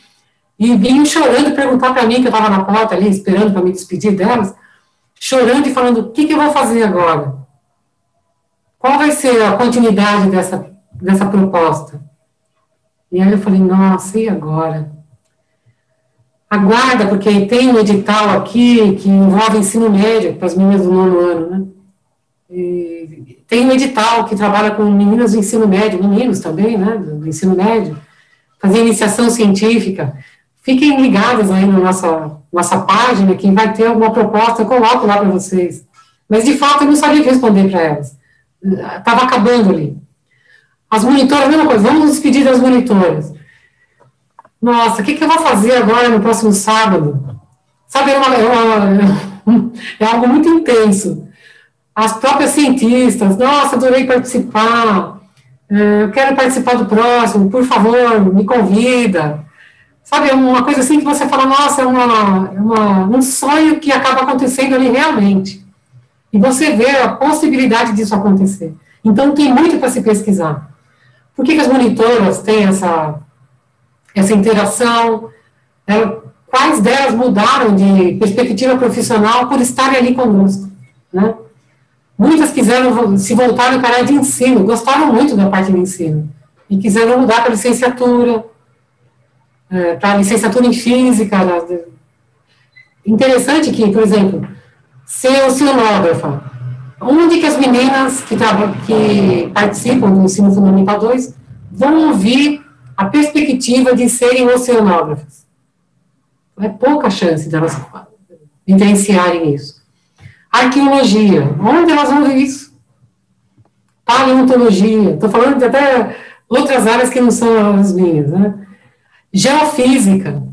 e vinham chorando perguntar para mim, que eu estava na porta ali, esperando para me despedir delas, chorando e falando, o que eu vou fazer agora? Qual vai ser a continuidade dessa proposta? E aí eu falei, nossa, e agora? Aguarda, porque tem um edital aqui que envolve ensino médio para as meninas do 9º ano, né? E tem um edital que trabalha com meninas do ensino médio, meninos também, né, do ensino médio, fazer iniciação científica. Fiquem ligados aí na nossa página, que vai ter alguma proposta, eu coloco lá para vocês. Mas, de fato, eu não sabia responder para elas. Estava acabando ali. As monitoras, a mesma coisa, vamos nos despedir das monitoras. Nossa, o que eu vou fazer agora no próximo sábado? Sabe, é algo muito intenso. As próprias cientistas, nossa, adorei participar, eu quero participar do próximo, por favor, me convida. Sabe, é uma coisa assim que você fala, nossa, é um sonho que acaba acontecendo ali realmente. E você vê a possibilidade disso acontecer. Então, tem muito para se pesquisar. Por que as monitoras têm essa interação? Quais delas mudaram de perspectiva profissional por estarem ali conosco, né? Muitas quiseram se voltar para a área de ensino, gostaram muito da parte de ensino, e quiseram mudar para a licenciatura, para a licenciatura em física. Interessante que, por exemplo, ser oceanógrafa, onde que as meninas que participam do ensino fundamental 2 vão ouvir a perspectiva de serem oceanógrafas? É pouca chance delas vivenciarem isso. Arqueologia, onde elas vão ver isso? Paleontologia, estou falando de até outras áreas que não são as minhas, né? Geofísica,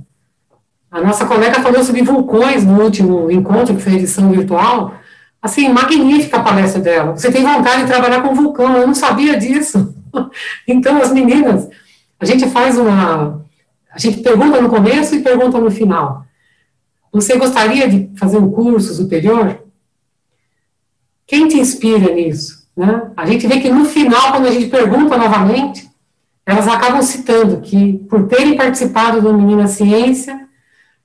a nossa colega falou sobre vulcões no último encontro, que foi a edição virtual, assim, magnífica a palestra dela, você tem vontade de trabalhar com vulcão, eu não sabia disso. Então, as meninas, a gente pergunta no começo e pergunta no final. Você gostaria de fazer um curso superior? Quem te inspira nisso? né? A gente vê que no final, quando a gente pergunta novamente, elas acabam citando que, por terem participado do Menina Ciência,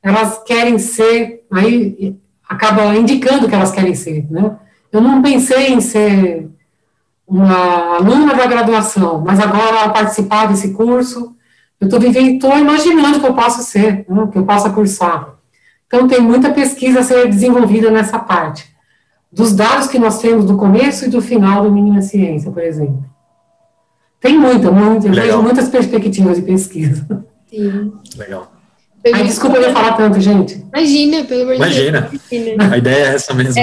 elas querem ser, aí acaba indicando que elas querem ser, né? Eu não pensei em ser uma aluna da graduação, mas agora, ao participar desse curso, eu estou imaginando que eu posso ser, né, que eu possa cursar. Então, tem muita pesquisa a ser desenvolvida nessa parte, dos dados que nós temos do começo e do final do Menina Ciência, por exemplo. Tem muita, eu vejo muitas perspectivas de pesquisa. Sim. Legal. Ai, desculpa eu falar tanto, gente. Imagina, pelo amor de Deus. Imagina. A ideia é essa mesmo.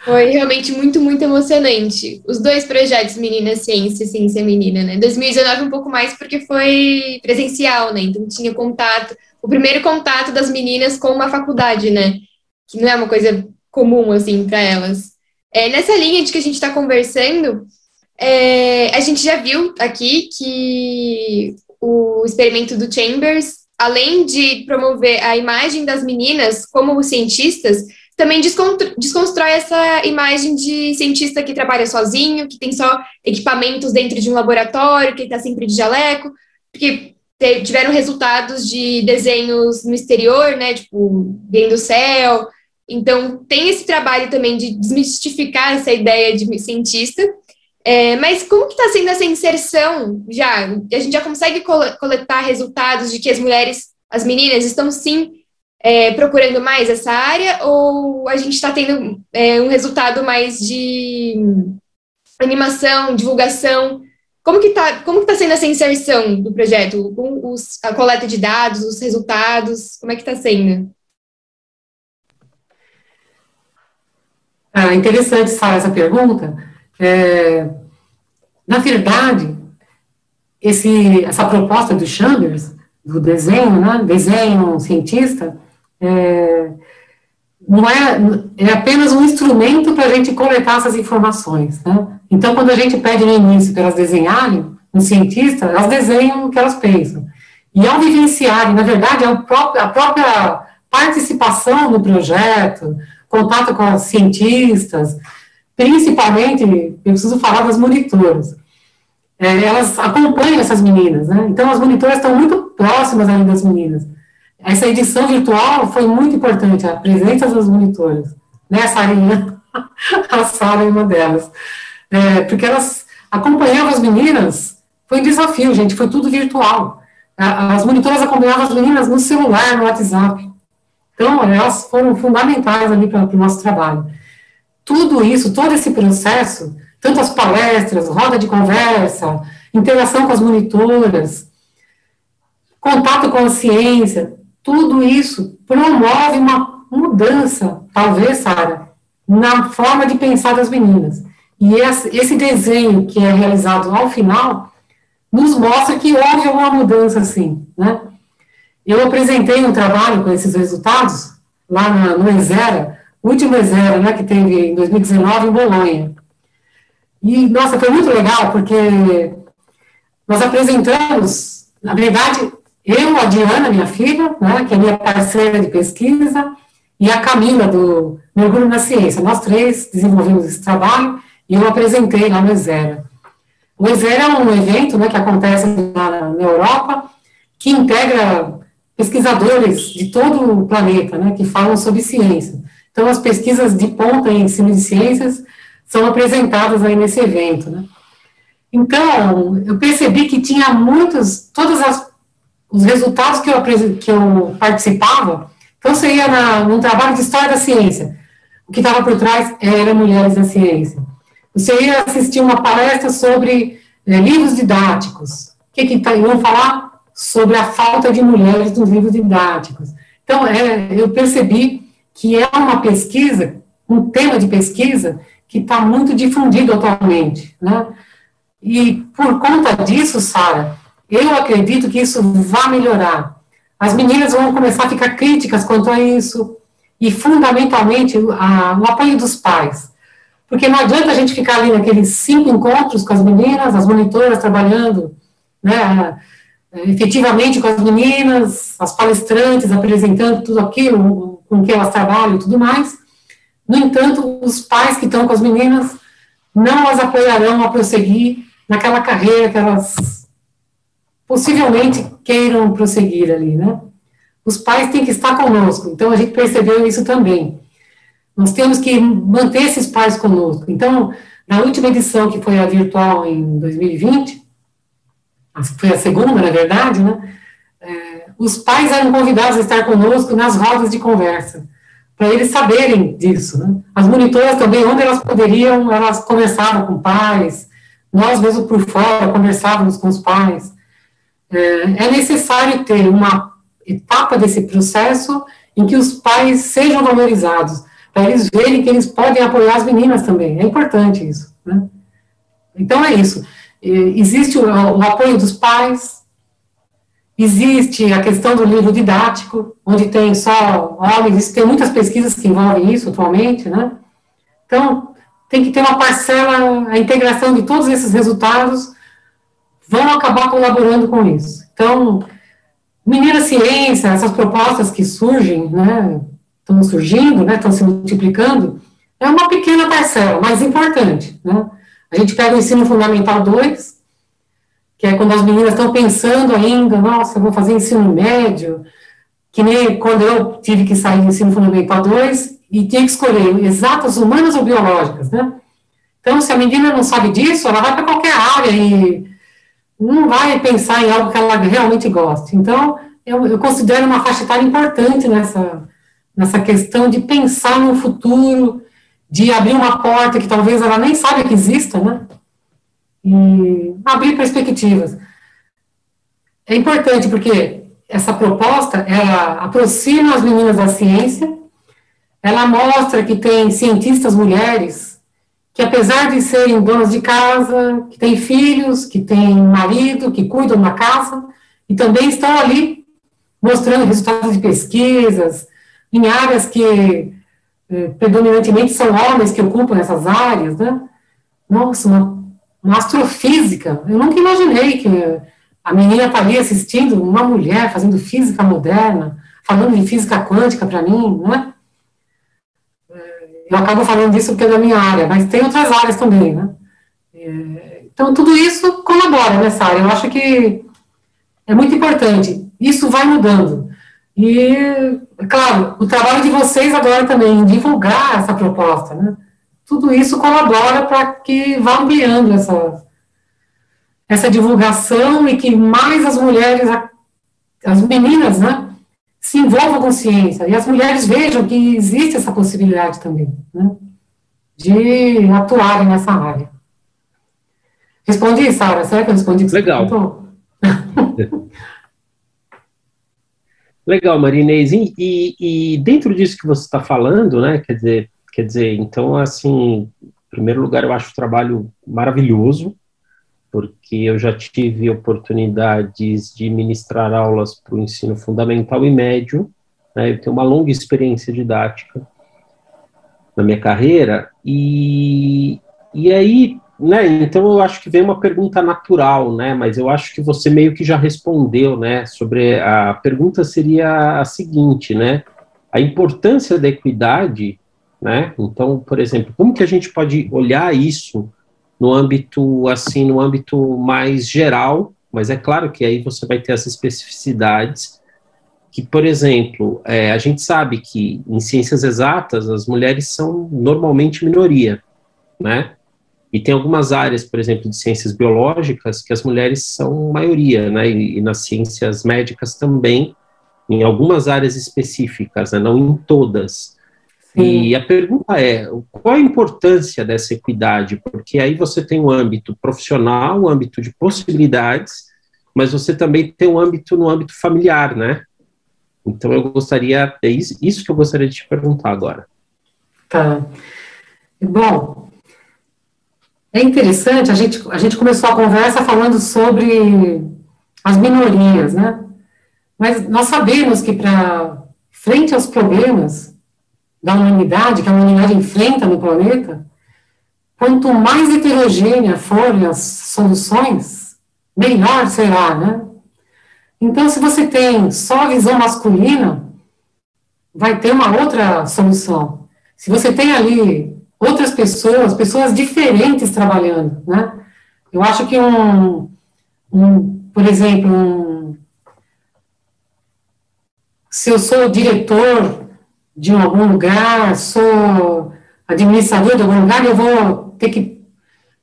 Foi realmente muito, muito emocionante. Os dois projetos, Menina Ciência e Ciência Menina, né? 2019 um pouco mais porque foi presencial, né? Então tinha contato, o primeiro contato das meninas com uma faculdade, né? Que não é uma coisa comum, assim, para elas. Nessa linha de que a gente está conversando, a gente já viu aqui que o experimento do Chambers, além de promover a imagem das meninas como cientistas, também desconstrói essa imagem de cientista que trabalha sozinho, que tem só equipamentos dentro de um laboratório, que está sempre de jaleco, porque tiveram resultados de desenhos no exterior, né, tipo, vendo o céu. Então, tem esse trabalho também de desmistificar essa ideia de cientista. Mas como que está sendo essa inserção já? A gente já consegue coletar resultados de que as meninas estão sim procurando mais essa área, ou a gente está tendo um resultado mais de animação, divulgação? Como que tá sendo essa inserção do projeto? Com a coleta de dados, os resultados, como é que está sendo? Interessante, Sara, essa pergunta. Na verdade, essa proposta do Chambers, do desenho, né, desenho cientista, não é apenas um instrumento para a gente coletar essas informações, né? Então, quando a gente pede no início para elas desenharem, um cientista, elas desenham o que elas pensam. E ao vivenciarem, na verdade, a própria participação no projeto, contato com os cientistas, principalmente, eu preciso falar das monitoras. Elas acompanham essas meninas, né? Então, as monitoras estão muito próximas ainda das meninas. Essa edição virtual foi muito importante, a presença das monitoras, né, Sarinha? A Sara é uma delas. Porque elas acompanhavam as meninas, foi um desafio, gente, foi tudo virtual. As monitoras acompanhavam as meninas no celular, no WhatsApp. Então, elas foram fundamentais ali para o nosso trabalho. Tudo isso, todo esse processo, tanto as palestras, roda de conversa, interação com as monitoras, contato com a ciência, tudo isso promove uma mudança, talvez, Sara, na forma de pensar das meninas. E esse desenho que é realizado ao final, nos mostra que houve uma mudança, assim, né? Eu apresentei um trabalho com esses resultados, lá no Exera, o último Exera, né, que teve em 2019 em Bolonha. E, nossa, foi muito legal, porque nós apresentamos, na verdade, eu, a Diana, minha filha, né, que é minha parceira de pesquisa, e a Camila, do Mergulho na Ciência. Nós três desenvolvemos esse trabalho, e eu apresentei lá no Exera. O Exera é um evento, né, que acontece na Europa, que integra pesquisadores de todo o planeta, né, que falam sobre ciência. Então, as pesquisas de ponta em cima de ciências são apresentadas aí nesse evento, né. Então, eu percebi que tinha os resultados que eu participava, então você ia num trabalho de história da ciência, o que estava por trás era mulheres na ciência. Você ia assistir uma palestra sobre livros didáticos, iam falar sobre a falta de mulheres nos livros didáticos. Então, eu percebi que é uma pesquisa, um tema de pesquisa, que está muito difundido atualmente, né? E por conta disso, Sara, eu acredito que isso vai melhorar. As meninas vão começar a ficar críticas quanto a isso, e fundamentalmente o apoio dos pais. Porque não adianta a gente ficar ali naqueles 5 encontros com as meninas, as monitoras trabalhando, né, efetivamente com as meninas, as palestrantes apresentando tudo aquilo com que elas trabalham e tudo mais. No entanto, os pais que estão com as meninas não as apoiarão a prosseguir naquela carreira que elas possivelmente queiram prosseguir ali, né? Os pais têm que estar conosco, então a gente percebeu isso também. Nós temos que manter esses pais conosco. Então, na última edição, que foi a virtual em 2020, foi a segunda, na verdade, né? Os pais eram convidados a estar conosco nas rodas de conversa, para eles saberem disso, né? As monitoras também, onde elas poderiam, elas conversavam com pais, nós mesmo por fora conversávamos com os pais. É necessário ter uma etapa desse processo em que os pais sejam valorizados, para eles verem que eles podem apoiar as meninas também. É importante isso, né? Então é isso. Existe o apoio dos pais, existe a questão do livro didático, onde tem só homens, tem muitas pesquisas que envolvem isso atualmente, né? Então, tem que ter uma parcela, a integração de todos esses resultados vão acabar colaborando com isso. Então, Menina Ciência, essas propostas que surgem, né, estão surgindo, né, estão se multiplicando, é uma pequena parcela, mas importante, né? A gente pega o ensino fundamental 2, que é quando as meninas estão pensando ainda, nossa, eu vou fazer ensino médio, que nem quando eu tive que sair do ensino fundamental 2 e tinha que escolher exatas, humanas ou biológicas, né? Então, se a menina não sabe disso, ela vai para qualquer área e não vai pensar em algo que ela realmente goste. Então, eu considero uma faixa etária importante nessa questão de pensar no futuro, de abrir uma porta que talvez ela nem saiba que exista, né? E abrir perspectivas. É importante porque essa proposta, ela aproxima as meninas da ciência, ela mostra que tem cientistas mulheres que, apesar de serem donas de casa, que têm filhos, que têm marido, que cuidam da casa, e também estão ali mostrando resultados de pesquisas em áreas que predominantemente são homens que ocupam essas áreas, né? Nossa, uma astrofísica. Eu nunca imaginei que a menina estaria assistindo uma mulher fazendo física moderna, falando de física quântica para mim, né? Eu acabo falando disso porque é da minha área, mas tem outras áreas também, né? Então, tudo isso colabora nessa área. Eu acho que é muito importante. Isso vai mudando. E, claro, o trabalho de vocês agora também, em divulgar essa proposta, né? Tudo isso colabora para que vá ampliando essa divulgação e que mais as mulheres, as meninas, né, se envolvam com ciência, e as mulheres vejam que existe essa possibilidade também, né, de atuarem nessa área. Respondi, Sara? Será que eu respondi? Legal. Legal, Marinês. E dentro disso que você está falando, né, quer dizer, então, assim, em primeiro lugar, eu acho o trabalho maravilhoso, porque eu já tive oportunidades de ministrar aulas para o ensino fundamental e médio, né, eu tenho uma longa experiência didática na minha carreira, e aí, né, então eu acho que vem uma pergunta natural, né, mas eu acho que você meio que já respondeu, né, sobre a pergunta seria a seguinte, né, a importância da equidade, né, então, por exemplo, como que a gente pode olhar isso no âmbito, assim, no âmbito mais geral, mas é claro que aí você vai ter as especificidades, que, por exemplo, a gente sabe que em ciências exatas as mulheres são normalmente minoria, né? E tem algumas áreas, por exemplo, de ciências biológicas que as mulheres são maioria, né? E nas ciências médicas também, em algumas áreas específicas, né? Não em todas. E a pergunta é, qual a importância dessa equidade? Porque aí você tem um âmbito profissional, um âmbito de possibilidades, mas você também tem um âmbito no âmbito familiar, né? Então eu gostaria, é isso que eu gostaria de te perguntar agora. Tá. Bom, é interessante, a gente começou a conversa falando sobre as minorias, né? Mas nós sabemos que frente aos problemas da humanidade, que a humanidade enfrenta no planeta, quanto mais heterogênea forem as soluções, melhor será, né? Então, se você tem só a visão masculina, vai ter uma outra solução. Se você tem ali outras pessoas, pessoas diferentes trabalhando, né? Eu acho que por exemplo, se eu sou diretor de algum lugar, sou administrador de algum lugar, eu vou ter que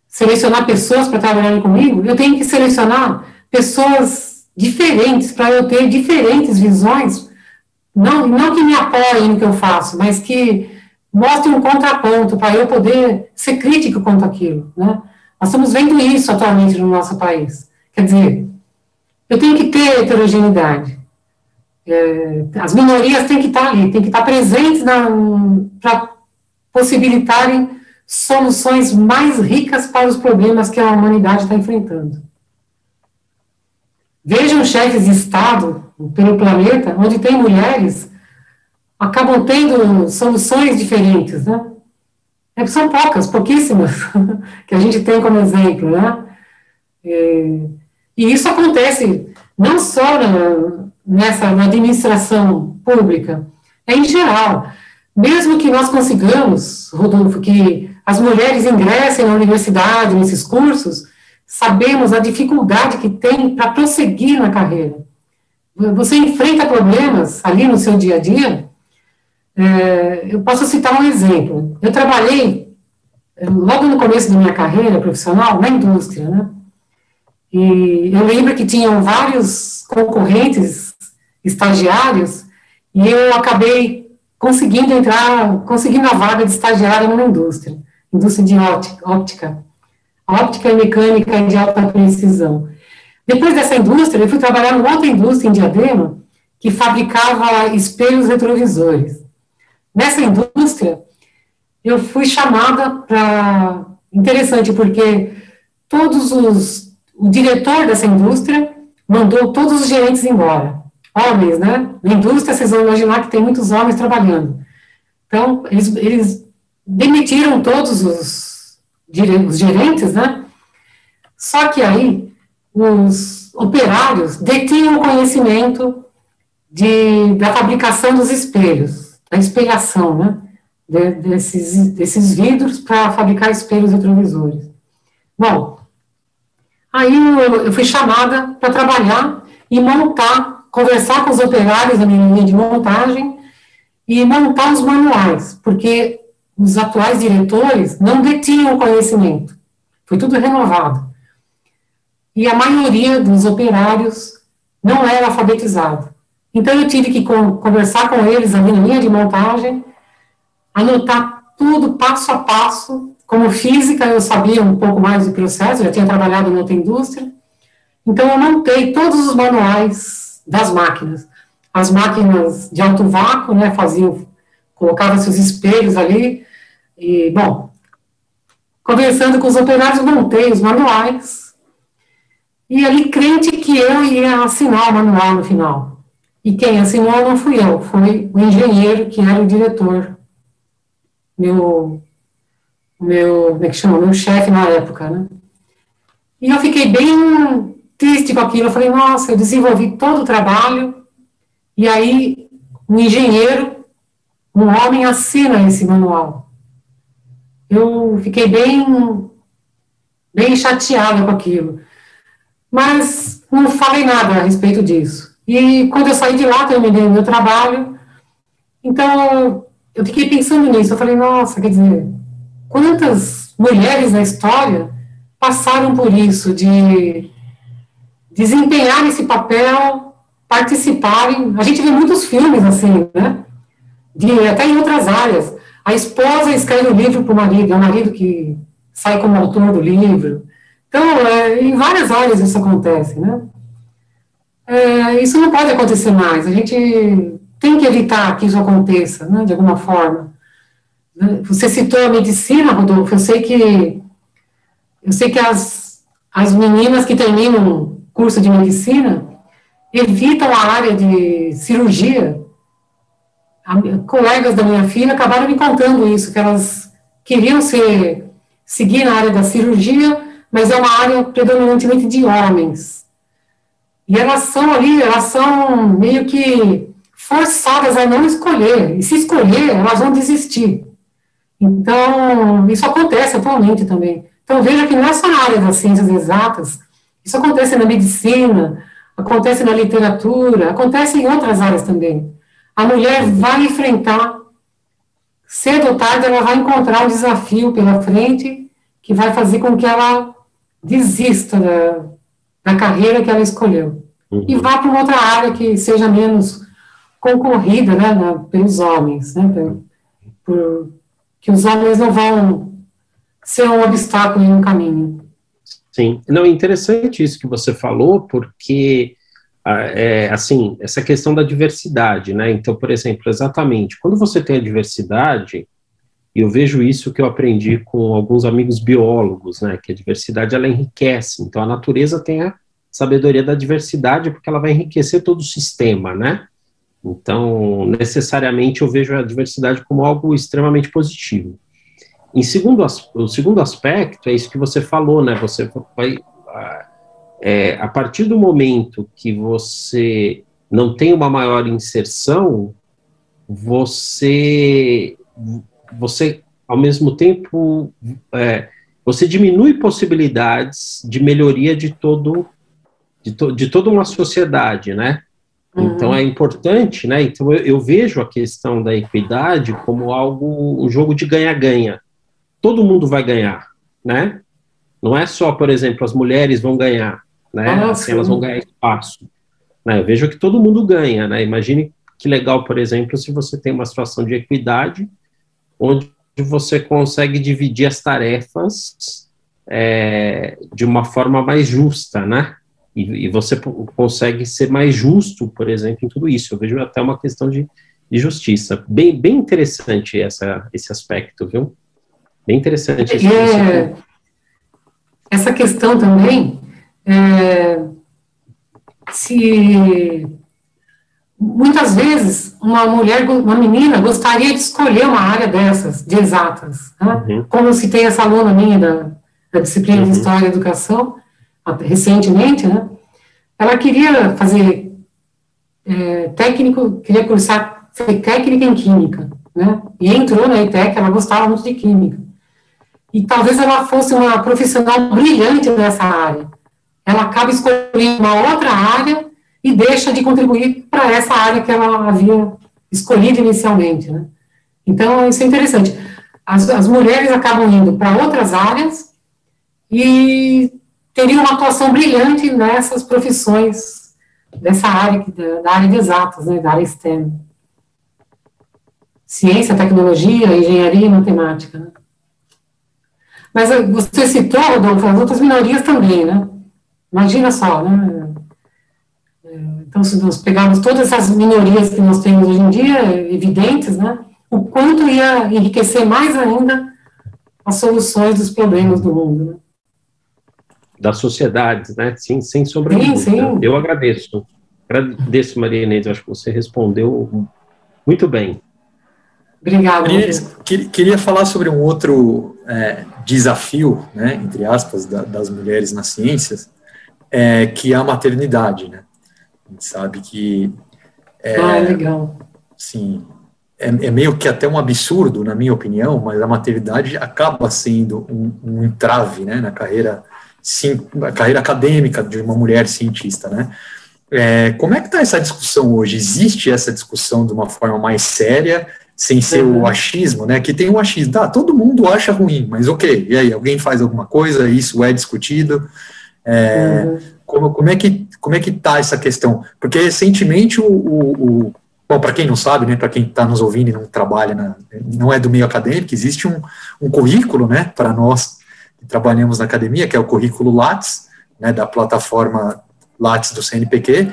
selecionar pessoas para trabalharem comigo, eu tenho que selecionar pessoas diferentes para eu ter diferentes visões, não que me apoiem no que eu faço, mas que mostrem um contraponto para eu poder ser crítico quanto àquilo, né? Nós estamos vendo isso atualmente no nosso país. Quer dizer, eu tenho que ter heterogeneidade. As minorias têm que estar ali, têm que estar presentes para possibilitarem soluções mais ricas para os problemas que a humanidade está enfrentando. Vejam chefes de Estado pelo planeta, onde tem mulheres, acabam tendo soluções diferentes, né? São pouquíssimas, que a gente tem como exemplo, né? E isso acontece não só na administração pública, é em geral. Mesmo que nós consigamos, Rodolfo, que as mulheres ingressem na universidade, nesses cursos, sabemos a dificuldade que tem para prosseguir na carreira. Você enfrenta problemas ali no seu dia a dia. Eu posso citar um exemplo. Eu trabalhei, logo no começo da minha carreira profissional, na indústria, né? E eu lembro que tinham vários concorrentes, estagiários, e eu acabei conseguindo a vaga de estagiária numa indústria de óptica e mecânica de alta precisão. Depois dessa indústria, eu fui trabalhar numa outra indústria em Diadema, que fabricava espelhos retrovisores. Nessa indústria, eu fui chamada para... Interessante, porque o diretor dessa indústria mandou todos os gerentes embora. Homens, né? Na indústria, vocês vão imaginar que tem muitos homens trabalhando. Então, eles demitiram todos os gerentes, né? Só que aí, os operários detinham o conhecimento da fabricação dos espelhos, da espelhação, né? Desses vidros para fabricar espelhos retrovisores. Bom, aí eu fui chamada para trabalhar e conversar com os operários da minha linha de montagem e montar os manuais, porque os atuais diretores não detinham o conhecimento. Foi tudo renovado. E a maioria dos operários não era alfabetizado. Então, eu tive que conversar com eles ali na linha de montagem, anotar tudo passo a passo. Como física, eu sabia um pouco mais do processo, já tinha trabalhado em outra indústria. Então, eu montei todos os manuais das máquinas. As máquinas de alto vácuo, né, colocavam seus espelhos ali. E, bom, conversando com os operários, montei os manuais. E ali, crente que eu ia assinar o manual no final. E quem assinou não fui eu, foi o engenheiro, que era o diretor. Como é que chama? Meu chefe na época, né? E eu fiquei bem triste com aquilo. Eu falei, nossa, eu desenvolvi todo o trabalho, e aí um engenheiro, um homem, assina esse manual. Eu fiquei bem chateada com aquilo. Mas não falei nada a respeito disso. E quando eu saí de lá, terminei o meu trabalho, então eu fiquei pensando nisso. Eu falei, nossa, quer dizer, quantas mulheres na história passaram por isso, de desempenhar esse papel, participarem. A gente vê muitos filmes assim, né? Até em outras áreas. A esposa escreve um livro para o marido, é o marido que sai como autor do livro. Então, em várias áreas isso acontece, né? Isso não pode acontecer mais. A gente tem que evitar que isso aconteça, né, de alguma forma. Você citou a medicina, Rodolfo. Eu sei que as meninas que terminam curso de medicina evitam a área de cirurgia. Colegas da minha filha acabaram me contando isso, que elas queriam seguir na área da cirurgia, mas é uma área predominantemente de homens. E elas são meio que forçadas a não escolher. E se escolher, elas vão desistir. Então, isso acontece atualmente também. Então, veja que nessa área das ciências exatas, isso acontece na medicina, acontece na literatura, acontece em outras áreas também. A mulher vai enfrentar, cedo ou tarde, ela vai encontrar um desafio pela frente que vai fazer com que ela desista da carreira que ela escolheu. E vá para uma outra área que seja menos concorrida, né, pelos homens, né, que os homens não vão ser um obstáculo em um caminho. Sim, não, é interessante isso que você falou, porque, assim, essa questão da diversidade, né, então, por exemplo, exatamente, quando você tem a diversidade, e eu vejo isso que eu aprendi com alguns amigos biólogos, né, que a diversidade, ela enriquece, então a natureza tem a sabedoria da diversidade, porque ela vai enriquecer todo o sistema, né, então, necessariamente, eu vejo a diversidade como algo extremamente positivo. O segundo aspecto é isso que você falou, né? Você vai, a partir do momento que você não tem uma maior inserção, você ao mesmo tempo, você diminui possibilidades de melhoria de toda uma sociedade, né? Então é importante, né? Então eu vejo a questão da equidade como um jogo de ganha-ganha. Todo mundo vai ganhar, né? Não é só, por exemplo, as mulheres vão ganhar, né? Assim, elas vão ganhar espaço. Né? Eu vejo que todo mundo ganha, né? Imagine que legal, por exemplo, se você tem uma situação de equidade, onde você consegue dividir as tarefas de uma forma mais justa, né? E você consegue ser mais justo, por exemplo, em tudo isso. Eu vejo até uma questão de justiça. Bem interessante esse aspecto, viu? Bem interessante isso. Essa questão também, se muitas vezes uma menina gostaria de escolher uma área dessas, de exatas, né? Como se tem essa aluna minha da disciplina de História e Educação, recentemente, né? Ela queria fazer queria cursar técnica em Química, né? E entrou na ETEC, ela gostava muito de Química. E talvez ela fosse uma profissional brilhante nessa área. Ela acaba escolhendo uma outra área e deixa de contribuir para essa área que ela havia escolhido inicialmente, né? Então, isso é interessante. As mulheres acabam indo para outras áreas e teriam uma atuação brilhante nessas profissões dessa área, da área de exatas, né, da área STEM. Ciência, tecnologia, engenharia e matemática, né? Mas você citou, Rodolfo, as outras minorias também, né? Imagina só, né? Então, se nós pegarmos todas essas minorias que nós temos hoje em dia, evidentes, né? O quanto ia enriquecer mais ainda as soluções dos problemas do mundo, né? Das sociedades, né? Sim, sem sombra de dúvida. Sim. Eu agradeço. Agradeço, Maria Inês, eu acho que você respondeu muito bem. Obrigada. Queria falar sobre um outro desafio, né, entre aspas, das mulheres nas ciências, que é a maternidade, né? A gente sabe que... legal. Sim, é meio que até um absurdo, na minha opinião, mas a maternidade acaba sendo um entrave, né, na carreira acadêmica de uma mulher cientista, né? Como é que está essa discussão hoje? Existe essa discussão de uma forma mais séria, sem ser o achismo, né? Que tem o achismo, todo mundo acha ruim, mas ok, e aí, alguém faz alguma coisa, isso é discutido, como é que está essa questão? Porque recentemente bom, para quem não sabe, né, para quem está nos ouvindo e não trabalha, não é do meio acadêmico, existe um currículo, né, para nós que trabalhamos na academia, que é o currículo Lattes, né, da plataforma Lattes do CNPq,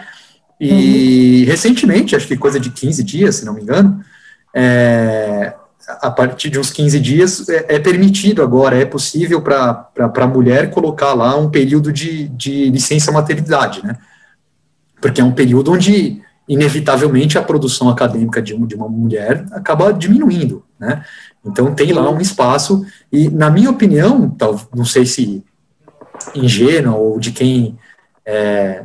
e recentemente, acho que coisa de 15 dias, se não me engano, a partir de uns 15 dias é permitido agora, é possível para a mulher colocar lá um período de licença maternidade, né, porque é um período onde inevitavelmente a produção acadêmica de uma mulher acaba diminuindo, né? Então tem lá um espaço, e na minha opinião, não sei se ingênua ou de quem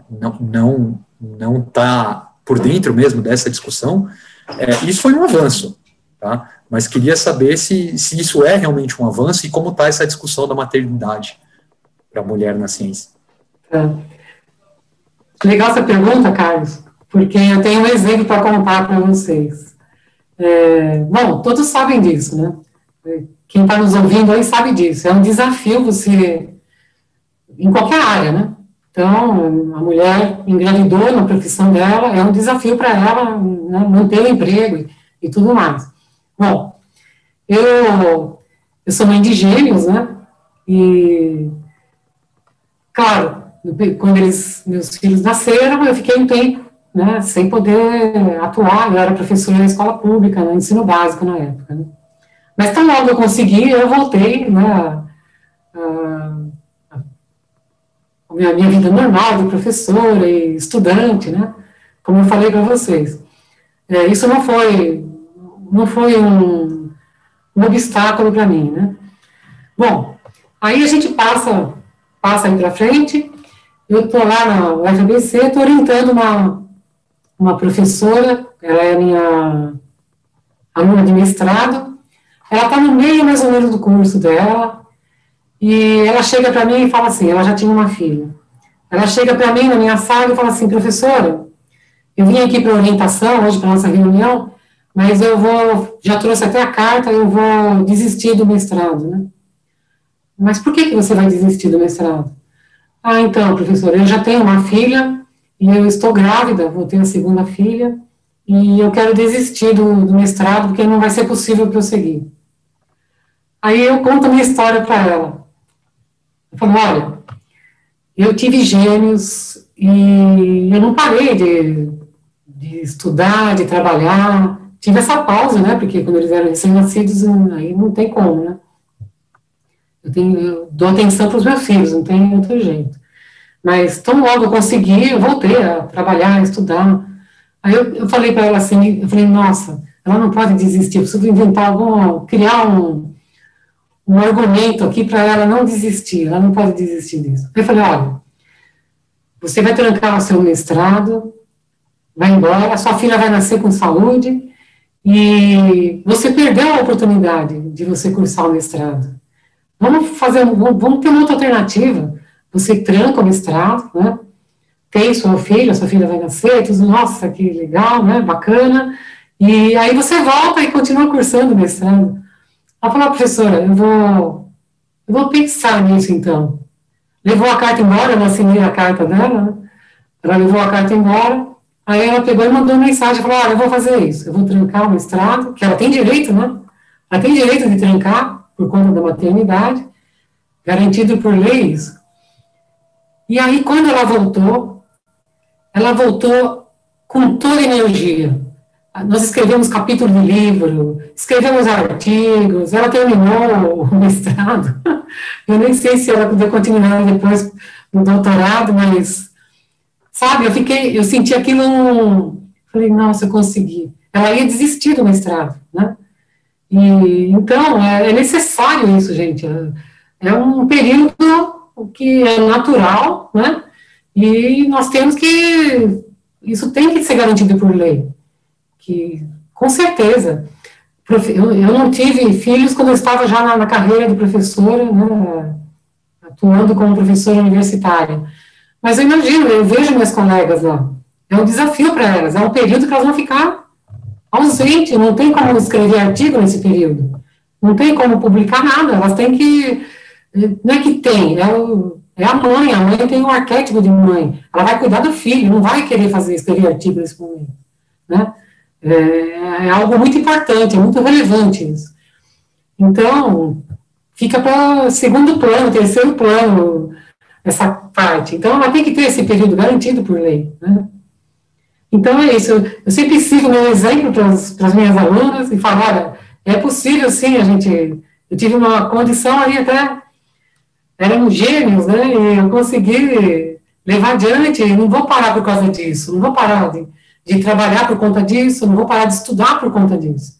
não está por dentro mesmo dessa discussão, isso foi um avanço, tá? mas queria saber se isso é realmente um avanço e como está essa discussão da maternidade para a mulher na ciência. Legal essa pergunta, Carlos, porque eu tenho um exemplo para contar para vocês. Bom, todos sabem disso, né? Quem está nos ouvindo aí sabe disso. É um desafio você, em qualquer área, né? Então, a mulher engravidou na profissão dela, é um desafio para ela, né, manter o emprego e tudo mais. Bom, eu sou mãe de gêmeos, né? E, claro, quando meus filhos nasceram, eu fiquei um tempo, né, sem poder atuar. Eu era professora na escola pública, no ensino básico na época, né? Mas tão logo eu consegui, eu voltei, né, a minha vida normal de professora e estudante, né, como eu falei para vocês. Isso não foi um obstáculo para mim, né. Bom, aí a gente passa aí para frente. Eu estou lá na UFABC, estou orientando uma professora, ela é minha aluna de mestrado. Ela está no meio, mais ou menos, do curso dela, e ela chega para mim e fala assim, ela já tinha uma filha. Ela chega para mim na minha sala e fala assim, professora, eu vim aqui para orientação, hoje para nossa reunião, mas já trouxe até a carta, eu vou desistir do mestrado, né? Mas por que você vai desistir do mestrado? Ah, então, professora, eu já tenho uma filha, e eu estou grávida, vou ter a segunda filha, e eu quero desistir do mestrado, porque não vai ser possível prosseguir. Aí eu conto a minha história para ela. Eu falo, olha, eu tive gêmeos e eu não parei de estudar, de trabalhar. Tive essa pausa, né, porque quando eles eram recém-nascidos, aí não tem como, né. Eu dou atenção para os meus filhos, não tem outro jeito. Mas tão logo eu consegui, eu voltei a trabalhar, a estudar. Aí eu falei para ela assim, eu falei, nossa, ela não pode desistir, eu preciso inventar criar um argumento aqui para ela não desistir, ela não pode desistir disso. Eu falei, olha, você vai trancar o seu mestrado, vai embora, a sua filha vai nascer com saúde, e você perdeu a oportunidade de você cursar o mestrado. Vamos ter uma outra alternativa, você tranca o mestrado, né, tem sua filha vai nascer, tudo, nossa, que legal, né, bacana, e aí você volta e continua cursando o mestrado. Ela falou, professora, eu vou pensar nisso, então. Levou a carta embora, eu assinei a carta dela, né? Ela levou a carta embora, aí ela pegou e mandou uma mensagem, falou, olha, eu vou fazer isso, eu vou trancar o mestrado, que ela tem direito, né? Ela tem direito de trancar, por conta da maternidade, garantido por lei isso. E aí, quando ela voltou com toda a energia. Nós escrevemos capítulo de livro, escrevemos artigos, ela terminou o mestrado. Eu nem sei se ela podia continuar depois no doutorado, mas, sabe, eu senti aquilo, falei, nossa, eu consegui. Ela ia desistir do mestrado, né? E, então, é necessário isso, gente. É um período que é natural, né? E nós temos que, isso tem que ser garantido por lei. Que, com certeza, eu não tive filhos quando eu estava já na carreira de professora, né, atuando como professora universitária. Mas eu imagino, eu vejo minhas colegas lá, é um desafio para elas, é um período que elas vão ficar ausentes, não tem como escrever artigo nesse período, não tem como publicar nada, elas têm que, não é que tem, é a mãe tem um arquétipo de mãe, ela vai cuidar do filho, não vai querer escrever artigo nesse momento, né? É algo muito importante, é muito relevante isso. Então, fica para segundo plano, terceiro plano, essa parte. Então, ela tem que ter esse período garantido por lei, né? Então, é isso. Eu sempre sigo meu exemplo para as minhas alunas e falo, olha, é possível sim, eu tive uma condição aí até, éramos gêmeos, né, e eu consegui levar adiante, e não vou parar por causa disso, não vou parar de trabalhar por conta disso, não vou parar de estudar por conta disso.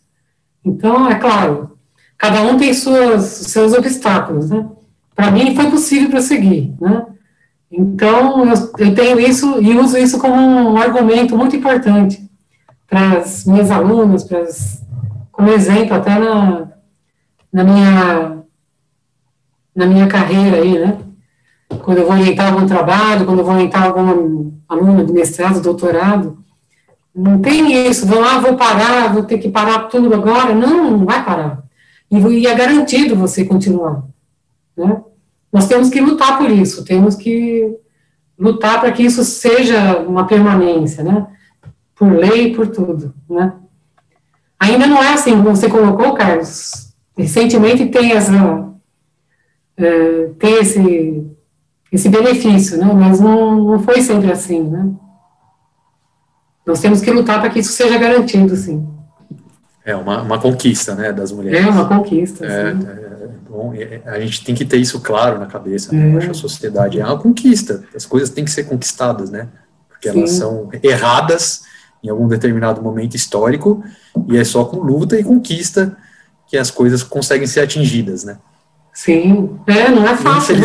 Então, é claro, cada um tem seus obstáculos, né? Para mim, foi possível prosseguir, né? Então, eu tenho isso e uso isso como um argumento muito importante para as minhas alunas, para as como exemplo até na minha carreira aí, né? Quando eu vou orientar algum trabalho, quando eu vou orientar algum aluno de mestrado, doutorado, não tem isso, vou parar, vou ter que parar tudo agora. Não vai parar. E é garantido você continuar, né? Nós temos que lutar por isso, temos que lutar para que isso seja uma permanência, né? Por lei, por tudo, né? Ainda não é assim como você colocou, Carlos. Recentemente tem esse benefício, né? Mas não foi sempre assim, né? Nós temos que lutar para que isso seja garantido, sim. É uma conquista, né, das mulheres. É uma conquista, sim. Bom, a gente tem que ter isso claro na cabeça, né? Eu acho que a sociedade é uma conquista, as coisas têm que ser conquistadas, né? Porque elas são erradas em algum determinado momento histórico, e é só com luta e conquista que as coisas conseguem ser atingidas, né? Sim, não é fácil,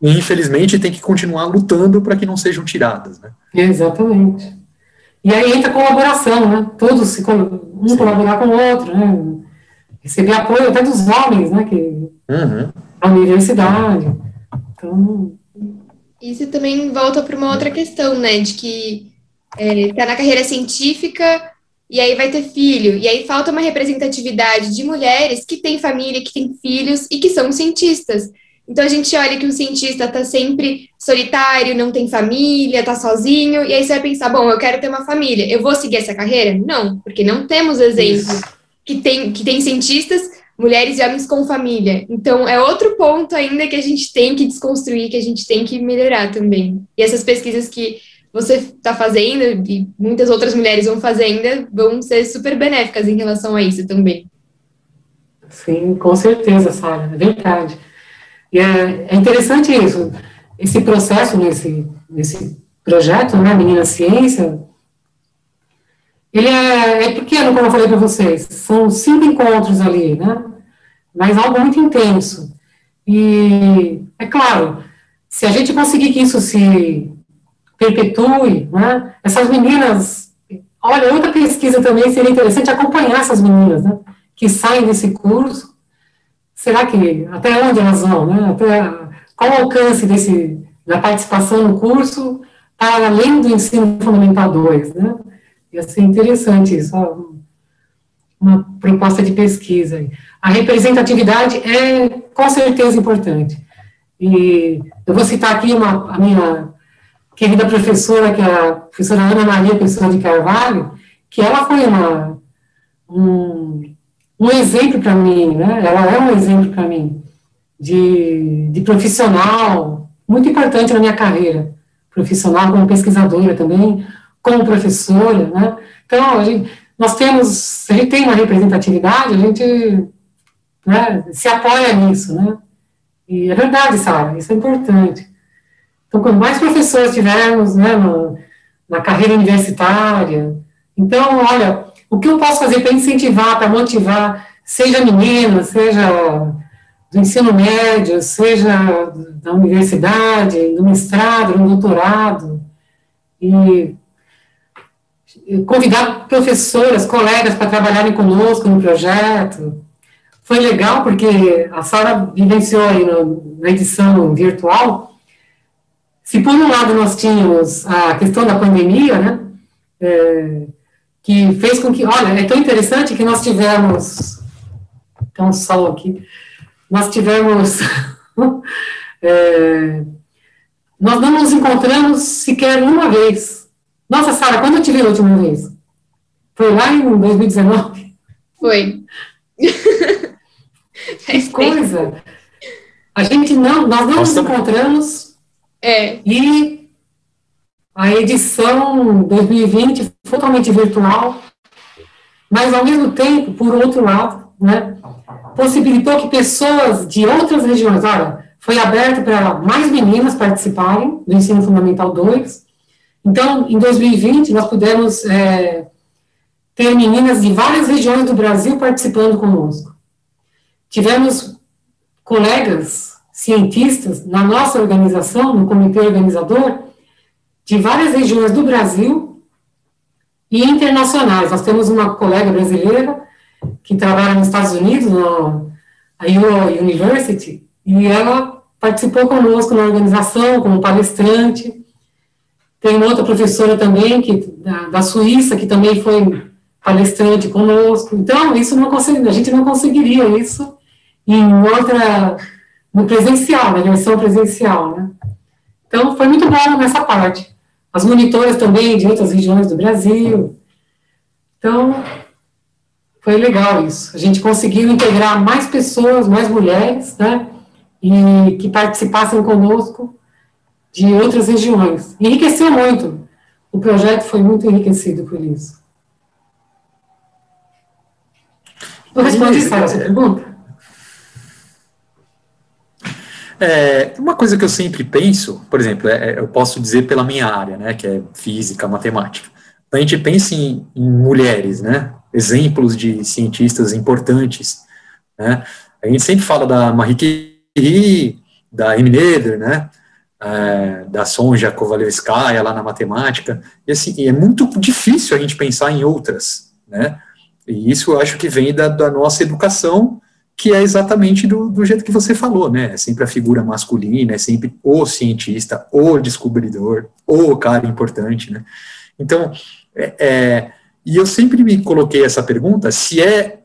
infelizmente tem que continuar lutando para que não sejam tiradas, né? Exatamente. E aí entra a colaboração, né? Todos colaborar com o outro, né? Receber apoio até dos homens, né? A universidade. Então... Isso também volta para uma outra questão, né? De que tá na carreira científica e aí vai ter filho. E aí falta uma representatividade de mulheres que têm família, que têm filhos e que são cientistas. Então, a gente olha que um cientista está sempre solitário, não tem família, está sozinho, e aí você vai pensar, bom, eu quero ter uma família, eu vou seguir essa carreira? Não, porque não temos exemplos que tem cientistas, mulheres e homens com família. Então, é outro ponto ainda que a gente tem que desconstruir, que a gente tem que melhorar também. E essas pesquisas que você está fazendo, e muitas outras mulheres vão fazer ainda, vão ser super benéficas em relação a isso também. Sim, com certeza, Sara, é verdade. E é interessante isso, esse processo nesse projeto, né, Menina Ciência, ele é pequeno, como eu falei para vocês, são 5 encontros ali, né, mas algo muito intenso. E, é claro, se a gente conseguir que isso se perpetue, né, essas meninas, olha, outra pesquisa também seria interessante acompanhar essas meninas, né, que saem desse curso. Será que, até onde elas vão, né? Qual o alcance da participação no curso para além do ensino fundamental 2, né? Ia ser interessante isso, uma proposta de pesquisa. A representatividade é, com certeza, importante. E eu vou citar aqui a minha querida professora, que é a professora Ana Maria Pessoa de Carvalho, que ela foi um exemplo para mim, né? Ela é um exemplo para mim de profissional muito importante na minha carreira profissional, como pesquisadora também, como professora, né? Então, a gente tem uma representatividade, a gente, né, se apoia nisso, né? E é verdade, Sara, isso é importante. Então, quanto mais professores tivermos, né, na carreira universitária, então, olha, o que eu posso fazer para incentivar, para motivar, seja menina, seja do ensino médio, seja da universidade, do mestrado, do doutorado, e convidar professoras, colegas para trabalharem conosco no projeto. Foi legal, porque a Sara vivenciou aí na edição virtual. Se por um lado nós tínhamos a questão da pandemia, né, que fez com que, olha, é tão interessante que nós tivemos, tem um sol aqui, nós tivemos, nós não nos encontramos sequer uma vez. Nossa, Sara, quando eu te vi a última vez? Foi lá em 2019? Foi. Que coisa! Nós não nos encontramos, e a edição 2020 foi totalmente virtual, mas ao mesmo tempo, por outro lado, né, possibilitou que pessoas de outras regiões, olha, foi aberto para mais meninas participarem do ensino fundamental 2. Então, em 2020, nós pudemos ter meninas de várias regiões do Brasil participando conosco. Tivemos colegas cientistas na nossa organização, no comitê organizador, de várias regiões do Brasil e internacionais. Nós temos uma colega brasileira que trabalha nos Estados Unidos, a Iowa University, e ela participou conosco na organização, como palestrante. Tem uma outra professora também, da Suíça, que também foi palestrante conosco. Então, isso a gente não conseguiria isso no presencial, na versão presencial, né? Então, foi muito bom nessa parte. As monitoras também de outras regiões do Brasil. Então, foi legal isso. A gente conseguiu integrar mais pessoas, mais mulheres, né? E que participassem conosco de outras regiões. Enriqueceu muito. O projeto foi muito enriquecido por isso. Eu respondi, Sara, essa pergunta? Uma coisa que eu sempre penso, por exemplo, eu posso dizer pela minha área, né, que é física, matemática. A gente pensa em mulheres, né, exemplos de cientistas importantes, né. A gente sempre fala da Marie Curie, da Amy Noether, né, da Sonja Kovalevskaya lá na matemática, e assim, é muito difícil a gente pensar em outras, né, e isso eu acho que vem da nossa educação, que é exatamente do jeito que você falou, né, é sempre a figura masculina, é sempre o cientista, o descobridor, o cara importante, né, então, e eu sempre me coloquei essa pergunta, se é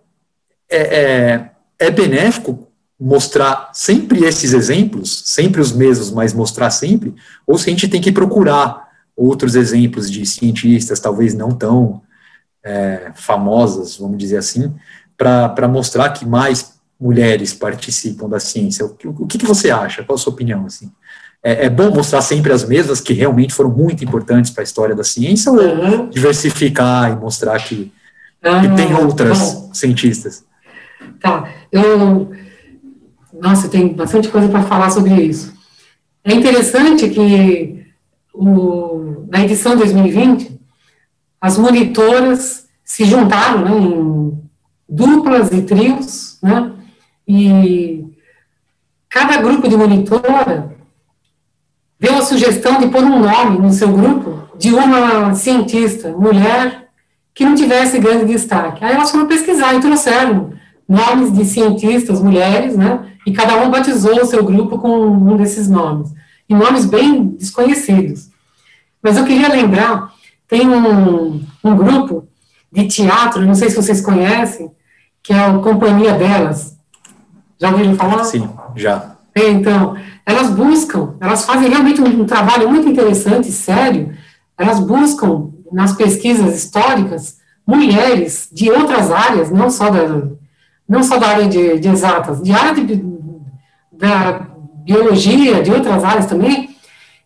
benéfico mostrar sempre esses exemplos, sempre os mesmos, mas mostrar sempre, ou se a gente tem que procurar outros exemplos de cientistas, talvez não tão famosas, vamos dizer assim, para mostrar que mais mulheres participam da ciência. O que você acha? Qual a sua opinião, assim? É bom mostrar sempre as mesmas, que realmente foram muito importantes para a história da ciência, ou diversificar e mostrar que tem outras cientistas? Tá, nossa, tem bastante coisa para falar sobre isso. É interessante que na edição 2020, as monitoras se juntaram, né, em duplas e trios, né, e cada grupo de monitora deu a sugestão de pôr um nome no seu grupo de uma cientista, mulher, que não tivesse grande destaque. Aí elas foram pesquisar e trouxeram nomes de cientistas, mulheres, né, e cada um batizou o seu grupo com um desses nomes, e nomes bem desconhecidos. Mas eu queria lembrar, tem um grupo de teatro, não sei se vocês conhecem, que é a Companhia Delas. Já ouviram falar? Sim, já. Então, elas fazem realmente um trabalho muito interessante, sério. Elas buscam, nas pesquisas históricas, mulheres de outras áreas, não só da área de exatas, de área da biologia, de outras áreas também,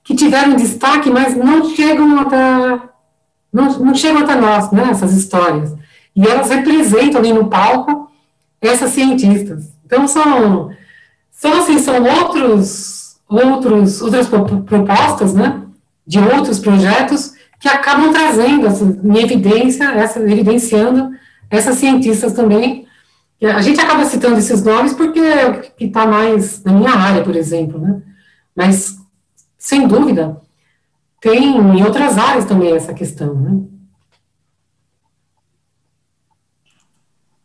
que tiveram destaque, mas não chegam até nós, né, essas histórias. E elas representam ali no palco essas cientistas. Então, são outras propostas, né, de outros projetos que acabam trazendo evidenciando essas cientistas também. A gente acaba citando esses nomes porque é o que está mais na minha área, por exemplo, né, mas, sem dúvida, tem em outras áreas também essa questão, né.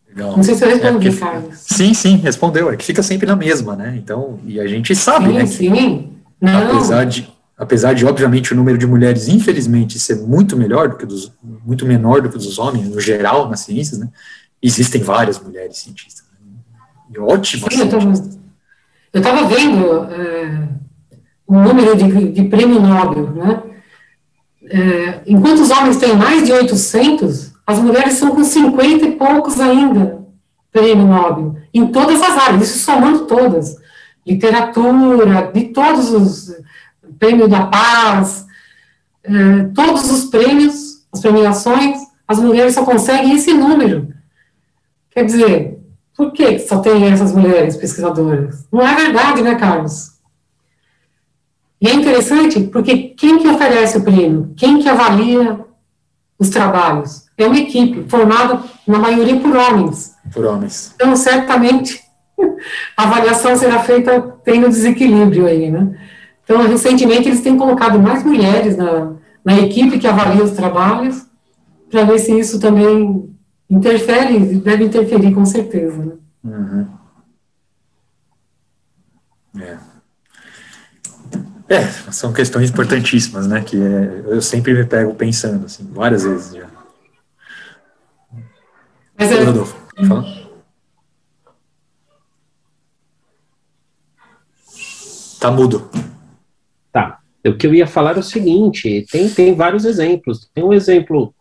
Legal. Não sei se eu respondi, Carlos. Sim, respondeu. É que fica sempre na mesma, né? Então, e a gente sabe, né? Sim. Não. Apesar de, obviamente, o número de mulheres, infelizmente, ser muito menor do que muito menor do que dos homens, no geral, nas ciências, né? Existem várias mulheres cientistas. Né? E ótimas. Sim, eu estava vendo o número de prêmio Nobel, né? Enquanto os homens têm mais de 800, as mulheres são com 50 e poucos ainda prêmio Nobel, em todas as áreas, isso somando todas, literatura, de todos os prêmios da paz, todos os prêmios, as premiações, as mulheres só conseguem esse número. Quer dizer, por que só tem essas mulheres pesquisadoras? Não é verdade, né, Carlos? E é interessante, porque quem que oferece o prêmio? Quem que avalia os trabalhos? É uma equipe formada, na maioria, por homens. Por homens. Então, certamente, a avaliação será feita tendo desequilíbrio aí, né? Então, recentemente, eles têm colocado mais mulheres na equipe que avalia os trabalhos, para ver se isso também deve interferir com certeza, né? Uhum. São questões importantíssimas, né, que eu sempre me pego pensando, assim, várias vezes já. Mas Rodolfo, pode falar? Tá mudo. Tá. O que eu ia falar é o seguinte, tem vários exemplos. Tem um exemplo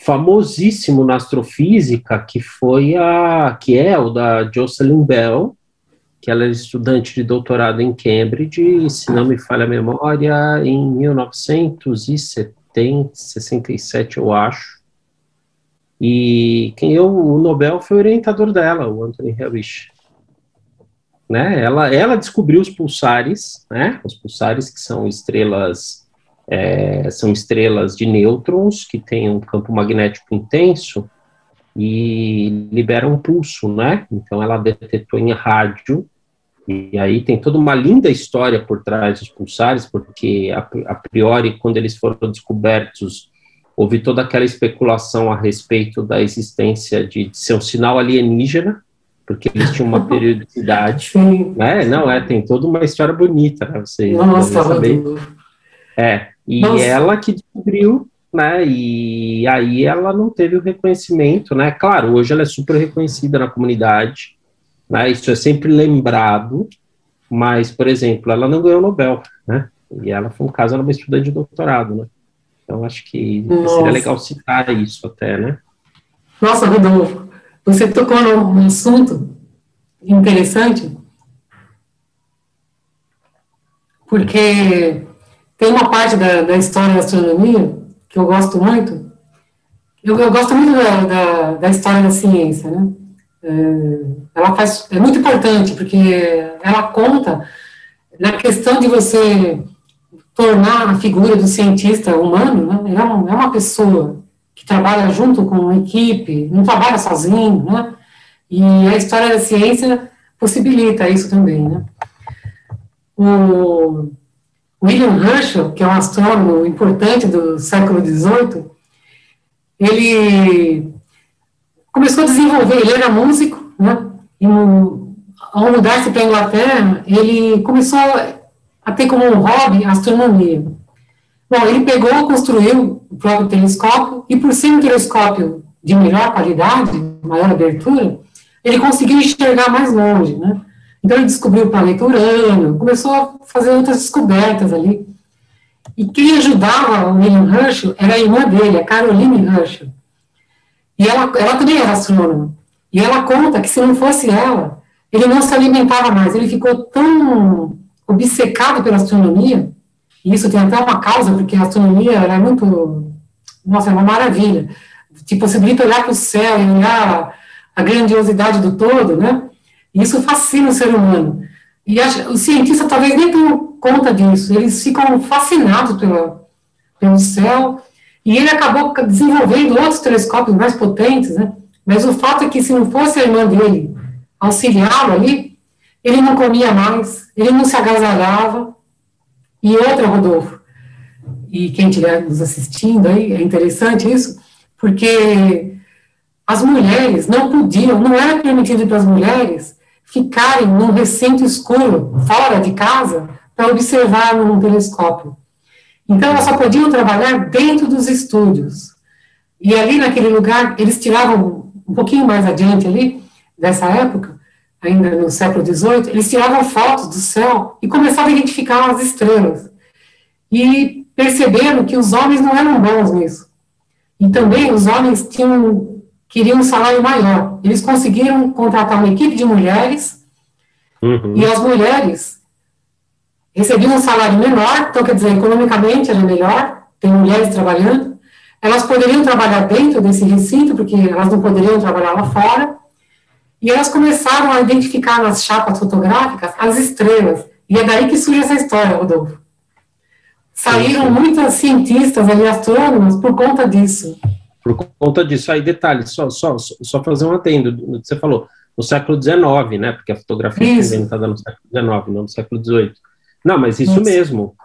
famosíssimo na astrofísica, que é o da Jocelyn Bell, que ela é estudante de doutorado em Cambridge, se não me falha a memória, em 1967, eu acho. E quem ganhou o Nobel foi o orientador dela, o Anthony Herbich. Né? Ela descobriu os pulsares, né? Os pulsares que são estrelas de nêutrons que têm um campo magnético intenso e liberam um pulso, né? Então ela detectou em rádio, e aí tem toda uma linda história por trás dos pulsares, porque a priori, quando eles foram descobertos, houve toda aquela especulação a respeito da existência de ser um sinal alienígena, porque eles tinham uma periodicidade, né? Tem toda uma história bonita, né? Vocês devem saber. E Nossa. Ela que descobriu, né? E aí ela não teve o reconhecimento, né? Claro, hoje ela é super reconhecida na comunidade, né? Isso é sempre lembrado, mas, por exemplo, ela não ganhou o Nobel, né? E ela foi um caso, ela é uma estudante de doutorado, né? Então acho que seria legal citar isso até, né? Nossa, Rodolfo, você tocou num assunto interessante, porque tem uma parte da história da astronomia que eu gosto muito. Eu gosto muito da história da ciência, né? É muito importante, porque ela conta na questão de você tornar a figura do cientista humano, né? É uma pessoa que trabalha junto com uma equipe, não trabalha sozinho, né? E a história da ciência possibilita isso também, né? O William Herschel, que é um astrônomo importante do século XVIII, ele começou a desenvolver, ele era músico, né? E ao mudar-se para a Inglaterra, ele começou a ter como um hobby a astronomia. Bom, ele construiu o próprio telescópio, e por ser um telescópio de melhor qualidade, maior abertura, ele conseguiu enxergar mais longe, né? Então ele descobriu o planeta Urano, começou a fazer outras descobertas ali. E quem ajudava o William Herschel era a irmã dele, a Caroline Herschel. E ela também era astrônoma. E ela conta que se não fosse ela, ele não se alimentava mais. Ele ficou tão obcecado pela astronomia, e isso tem até uma causa, porque a astronomia era muito... Nossa, é uma maravilha. Te possibilita olhar para o céu e olhar a grandiosidade do todo, né? E isso fascina o ser humano. E os cientistas talvez nem tenham conta disso. Eles ficam fascinados pelo céu. E ele acabou desenvolvendo outros telescópios mais potentes, né? Mas o fato é que, se não fosse a irmã dele auxiliá-lo ali, ele não comia mais, ele não se agasalhava. E outra, Rodolfo, e quem estiver nos assistindo aí, é interessante isso, porque as mulheres não podiam, não era permitido para as mulheres ficarem num recinto escuro, fora de casa, para observar num telescópio. Então, elas só podiam trabalhar dentro dos estúdios. E ali, naquele lugar, eles tiravam, um pouquinho mais adiante ali, dessa época, ainda no século XVIII, eles tiravam fotos do céu e começavam a identificar as estrelas. E perceberam que os homens não eram bons nisso. E também os homens queriam um salário maior. Eles conseguiram contratar uma equipe de mulheres, e as mulheres recebiam um salário menor, então, quer dizer, economicamente era melhor, tem mulheres trabalhando, elas poderiam trabalhar dentro desse recinto, porque elas não poderiam trabalhar lá fora, e elas começaram a identificar nas chapas fotográficas as estrelas, e é daí que surge essa história, Rodolfo. Saíram muitas cientistas ali, astrônomos, por conta disso. Por conta disso. Aí, detalhe, só fazer um atendo, você falou, no século XIX, né, porque a fotografia foi inventada no século XIX, não no século XVIII. Não, mas isso mesmo.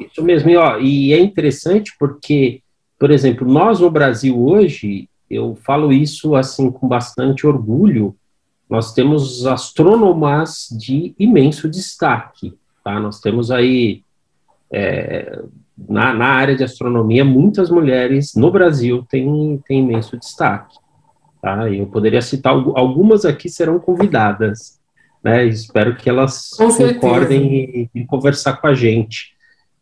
E é interessante porque, por exemplo, nós no Brasil hoje, eu falo isso, assim, com bastante orgulho. Nós temos astrônomas de imenso destaque, tá? Nós temos aí, na área de astronomia, muitas mulheres no Brasil têm imenso destaque, tá? E eu poderia citar algumas aqui, serão convidadas, né? Espero que elas concordem em conversar com a gente.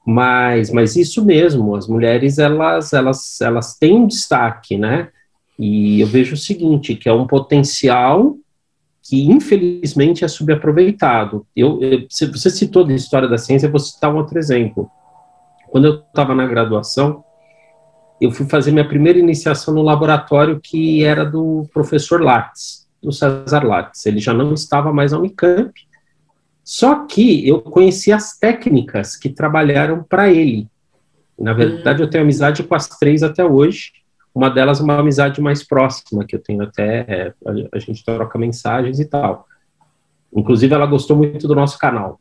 Mas isso mesmo, as mulheres, elas têm um destaque, né? E eu vejo o seguinte, que é um potencial que, infelizmente, é subaproveitado. Você citou da história da ciência, eu vou citar um outro exemplo. Quando eu estava na graduação, eu fui fazer minha primeira iniciação no laboratório, que era do professor Lattes, do César Lattes. Ele já não estava mais na Unicamp, só que eu conheci as técnicas que trabalharam para ele. Na verdade, eu tenho amizade com as 3 até hoje. Uma delas é uma amizade mais próxima, que eu tenho até... a gente troca mensagens e tal. Inclusive, ela gostou muito do nosso canal.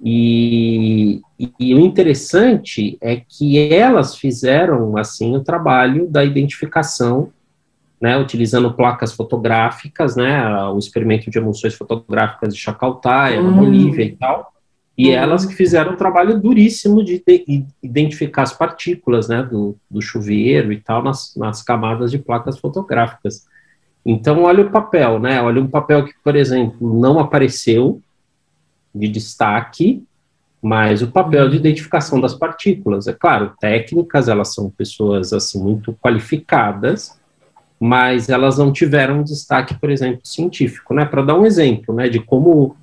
E o interessante é que elas fizeram, assim, o trabalho da identificação, né, utilizando placas fotográficas, né, o experimento de emulsões fotográficas de Chacaltaya, na Bolívia e tal, e elas que fizeram um trabalho duríssimo de identificar as partículas, né, do chuveiro e tal, nas camadas de placas fotográficas. Então, olha o papel, né, olha um papel que, por exemplo, não apareceu de destaque, mas o papel de identificação das partículas. É claro, técnicas, elas são pessoas, assim, muito qualificadas, mas elas não tiveram destaque, por exemplo, científico, né? Para dar um exemplo, né, de como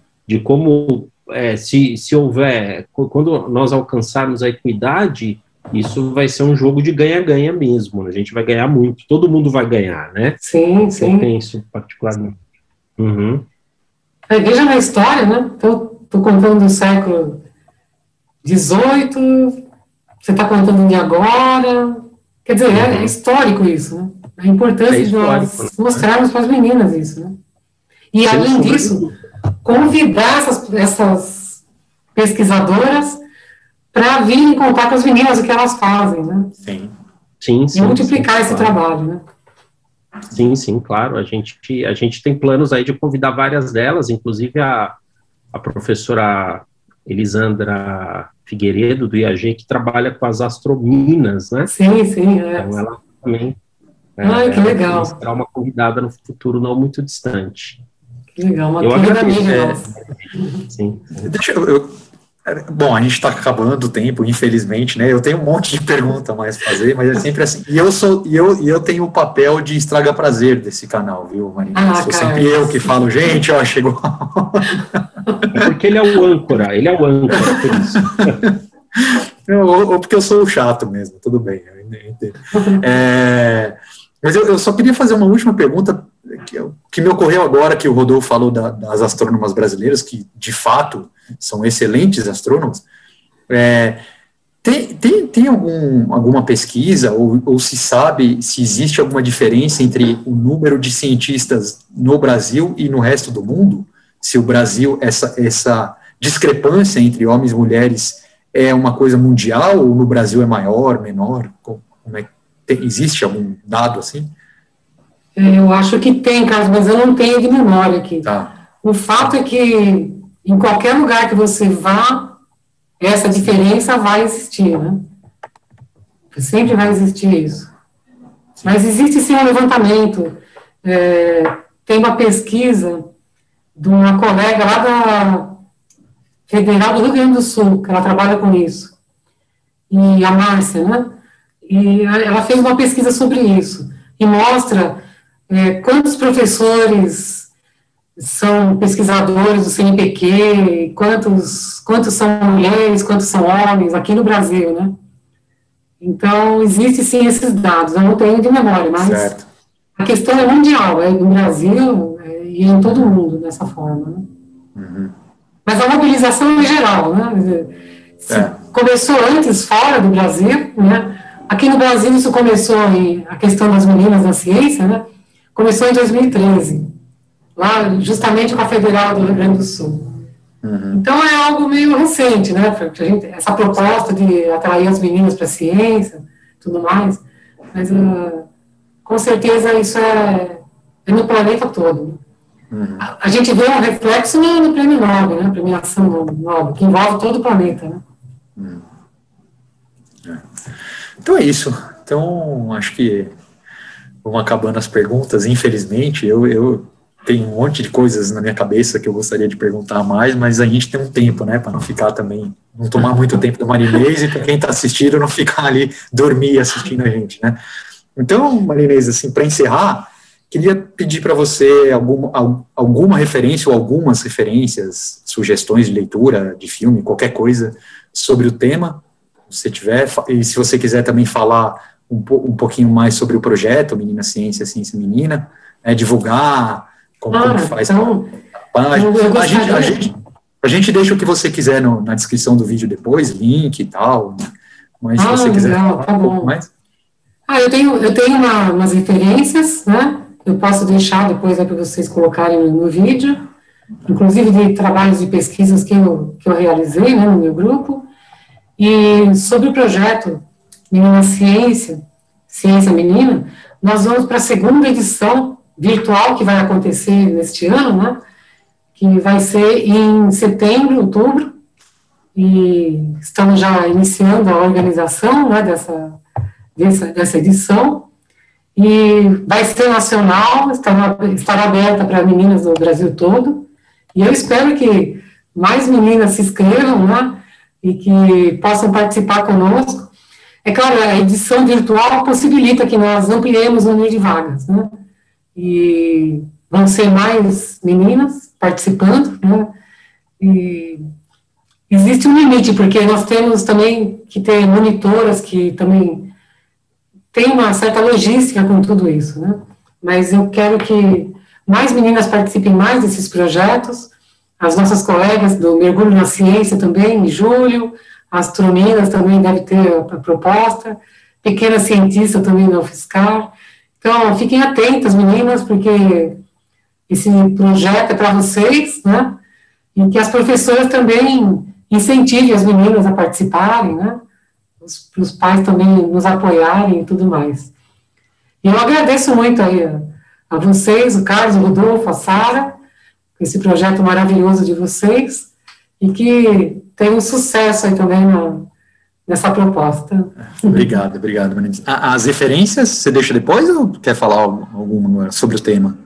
se houver, quando nós alcançarmos a equidade, isso vai ser um jogo de ganha-ganha mesmo, a gente vai ganhar muito, todo mundo vai ganhar, né? Sim, sim. Eu penso particularmente. Veja na história, né? Estou contando do século XVIII, você está contando de agora, quer dizer, é histórico isso, né? A importância de nós mostrarmos para as meninas isso, né? E, além disso, convidar essas pesquisadoras para virem contar com as meninas o que elas fazem, né? Sim, e multiplicar esse trabalho, né? Sim, claro. A gente tem planos aí de convidar várias delas, inclusive a professora Elisandra Figueiredo, do IAG, que trabalha com as astrominas, né? Sim. Então, ela também... que legal. Será uma convidada no futuro não muito distante. Que legal, uma querida amiga. Sim. Bom, a gente está acabando o tempo, infelizmente, né? Eu tenho um monte de pergunta mais a fazer, mas é sempre assim. E eu tenho o papel de estraga prazer desse canal, viu, Marina? Sou sempre eu que falo, gente, ó, chegou. É porque ele é o âncora, por isso. Ou porque eu sou o chato mesmo, tudo bem, eu entendo. Mas eu só queria fazer uma última pergunta que me ocorreu agora que o Rodolfo falou das astrônomas brasileiras, que de fato são excelentes astrônomas. Tem alguma pesquisa, ou se sabe se existe alguma diferença entre o número de cientistas no Brasil e no resto do mundo? Se o Brasil, essa discrepância entre homens e mulheres é uma coisa mundial, ou no Brasil é maior, menor? Como é que existe algum dado assim? Eu acho que tem, Carlos, mas eu não tenho de memória aqui. Tá. O fato é que em qualquer lugar que você vá, essa diferença vai existir, né? Sempre vai existir isso. Mas existe sim um levantamento. Tem uma pesquisa de uma colega lá da Federal do Rio Grande do Sul, que ela trabalha com isso, e a Márcia, né? E ela fez uma pesquisa sobre isso, e mostra quantos professores são pesquisadores do CNPq, quantos são mulheres, quantos são homens, aqui no Brasil, né? Então, existe sim esses dados, eu não tenho de memória, mas certo. A questão é mundial, no Brasil e em todo o mundo, dessa forma, né? Uhum. Mas a mobilização é geral, né? Começou antes fora do Brasil, né? Aqui no Brasil isso começou a questão das meninas na ciência, né? Começou em 2013, lá justamente com a Federal do Rio Grande do Sul. Uhum. Então é algo meio recente, né? Essa proposta de atrair as meninas para a ciência, tudo mais, mas com certeza isso é no planeta todo. A gente vê um reflexo no Prêmio Nobel, né, premiação Nobel, que envolve todo o planeta, né. Então é isso. Então, acho que vamos acabando as perguntas, infelizmente. Eu tenho um monte de coisas na minha cabeça que eu gostaria de perguntar mais, mas a gente tem um tempo, né, para não ficar também, não tomar muito tempo do Marinês e para quem está assistindo não ficar ali, dormir assistindo a gente, né. Então, Marinês, assim, para encerrar, queria pedir para você alguma referência ou algumas referências, sugestões de leitura, de filme, qualquer coisa sobre o tema, se você tiver, e se você quiser também falar um pouquinho mais sobre o projeto Menina Ciência, Ciência Menina, divulgar como que faz então, a página. A gente deixa o que você quiser na descrição do vídeo depois, link e tal, mas se você quiser legal, falar um pouco mais. Eu tenho umas referências, né? Eu posso deixar depois para vocês colocarem no vídeo, inclusive de trabalhos de pesquisas que eu realizei, né, no meu grupo. E sobre o projeto Menina Ciência, Ciência Menina, nós vamos para a segunda edição virtual que vai acontecer neste ano, né, que vai ser em setembro, outubro, e estamos já iniciando a organização, né, dessa edição, e vai ser nacional, estará aberta para meninas do Brasil todo, e eu espero que mais meninas se inscrevam, né, e que possam participar conosco. É claro, a edição virtual possibilita que nós ampliemos o número de vagas, né, e vão ser mais meninas participando, né, e existe um limite, porque nós temos também que ter monitoras que também tem uma certa logística com tudo isso, né? Mas eu quero que mais meninas participem mais desses projetos, as nossas colegas do Mergulho na Ciência também, em julho, as Troninas também devem ter a proposta, Pequena Cientista também da UFSCar. Então, fiquem atentas, meninas, porque esse projeto é para vocês, né? E que as professoras também incentivem as meninas a participarem, né? Para os pais também nos apoiarem e tudo mais. E eu agradeço muito aí a vocês, o Carlos, o Rodolfo, a Sara, esse projeto maravilhoso de vocês, e que tenham sucesso aí também nessa proposta. Obrigado, Marinês. As referências você deixa depois ou quer falar alguma sobre o tema?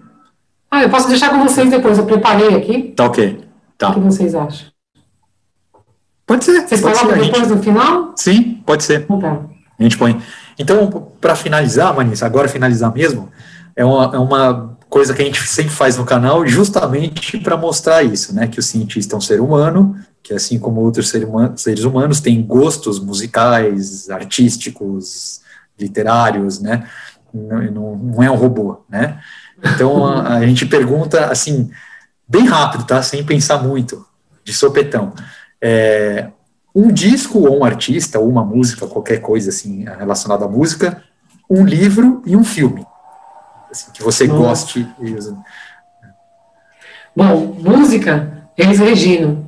Eu posso deixar com vocês depois, eu preparei aqui. Tá ok. Tá. O que vocês acham? Pode ser. Vocês colocam depois no final? Sim, pode ser. Tá. A gente põe. Então, para finalizar, Manis, agora finalizar mesmo, é uma coisa que a gente sempre faz no canal, justamente para mostrar isso, né? Que o cientista é um ser humano, que assim como outros seres humanos, tem gostos musicais, artísticos, literários, né? Não é um robô, né? Então, a gente pergunta, assim, bem rápido, tá? Sem pensar muito, de sopetão. Um disco ou um artista ou uma música, qualquer coisa assim relacionada à música, um livro e um filme assim, que você goste. Bom, música, Elis Regina.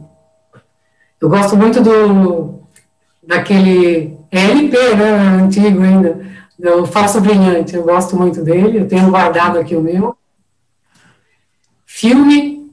Eu gosto muito daquele LP, né, antigo ainda, do Falso Brilhante. Eu gosto muito dele, eu tenho guardado aqui o meu. Filme,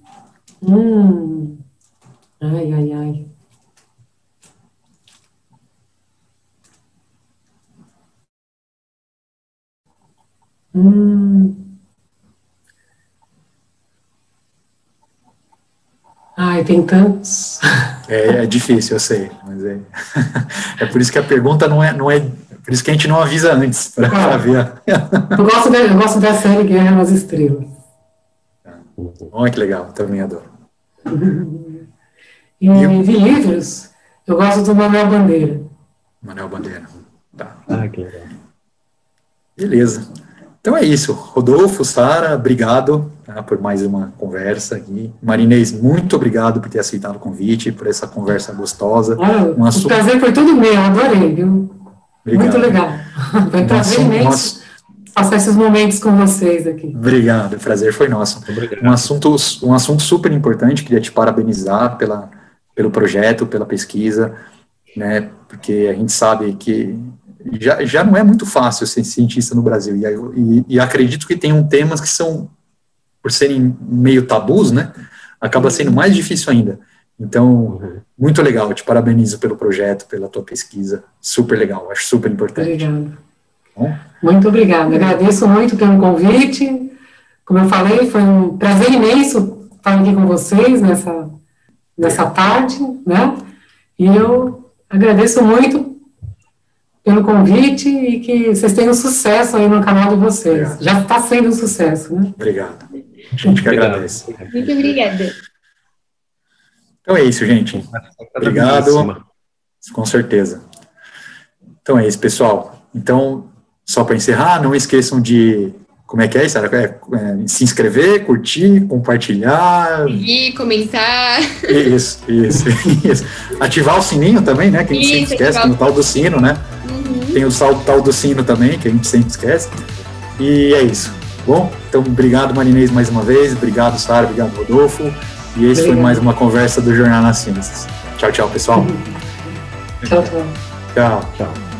ai. Tem tantos. É difícil, eu sei, mas é por isso que a pergunta não é por isso que a gente não avisa antes, para ver. Eu gosto da série Guerra nas Estrelas. Olha que legal, também adoro. E de livros, eu gosto do Manuel Bandeira. Manuel Bandeira, tá. Que legal. Beleza. Então é isso. Rodolfo, Sara, obrigado por mais uma conversa aqui. Marinês, muito obrigado por ter aceitado o convite, por essa conversa gostosa. O prazer foi todo meu, adorei, viu? Obrigado. Muito legal. Foi um prazer imenso passar esses momentos com vocês aqui. Obrigado, o prazer foi nosso. Obrigado. Um assunto super importante, queria te parabenizar pelo projeto, pela pesquisa, né, porque a gente sabe que já não é muito fácil ser cientista no Brasil, e acredito que tem temas que são, por serem meio tabus, né, acaba sendo mais difícil ainda. Então, muito legal, te parabenizo pelo projeto, pela tua pesquisa, super legal, acho super importante. Obrigada. Muito obrigada, agradeço muito pelo convite, como eu falei, foi um prazer imenso estar aqui com vocês nessa tarde, né, e eu agradeço muito pelo convite e que vocês tenham sucesso aí no canal de vocês. Obrigado. Já está sendo um sucesso, né? Obrigado. A gente que agradece. Muito obrigada. Então é isso, gente. Obrigado. Com certeza. Então é isso, pessoal. Então, só para encerrar, não esqueçam de... Como é que é, Sara? Se inscrever, curtir, compartilhar. Seguir, comentar. Isso. Ativar o sininho também, né? Que a gente sempre esquece, tem o tal do sino, né? Tem o tal do sino também, que a gente sempre esquece. E é isso. Bom, então obrigado, Marinês, mais uma vez. Obrigado, Sara. Obrigado, Rodolfo. E esse foi mais uma conversa do Jornal nas Ciências. Tchau, pessoal. Tchau. Tchau.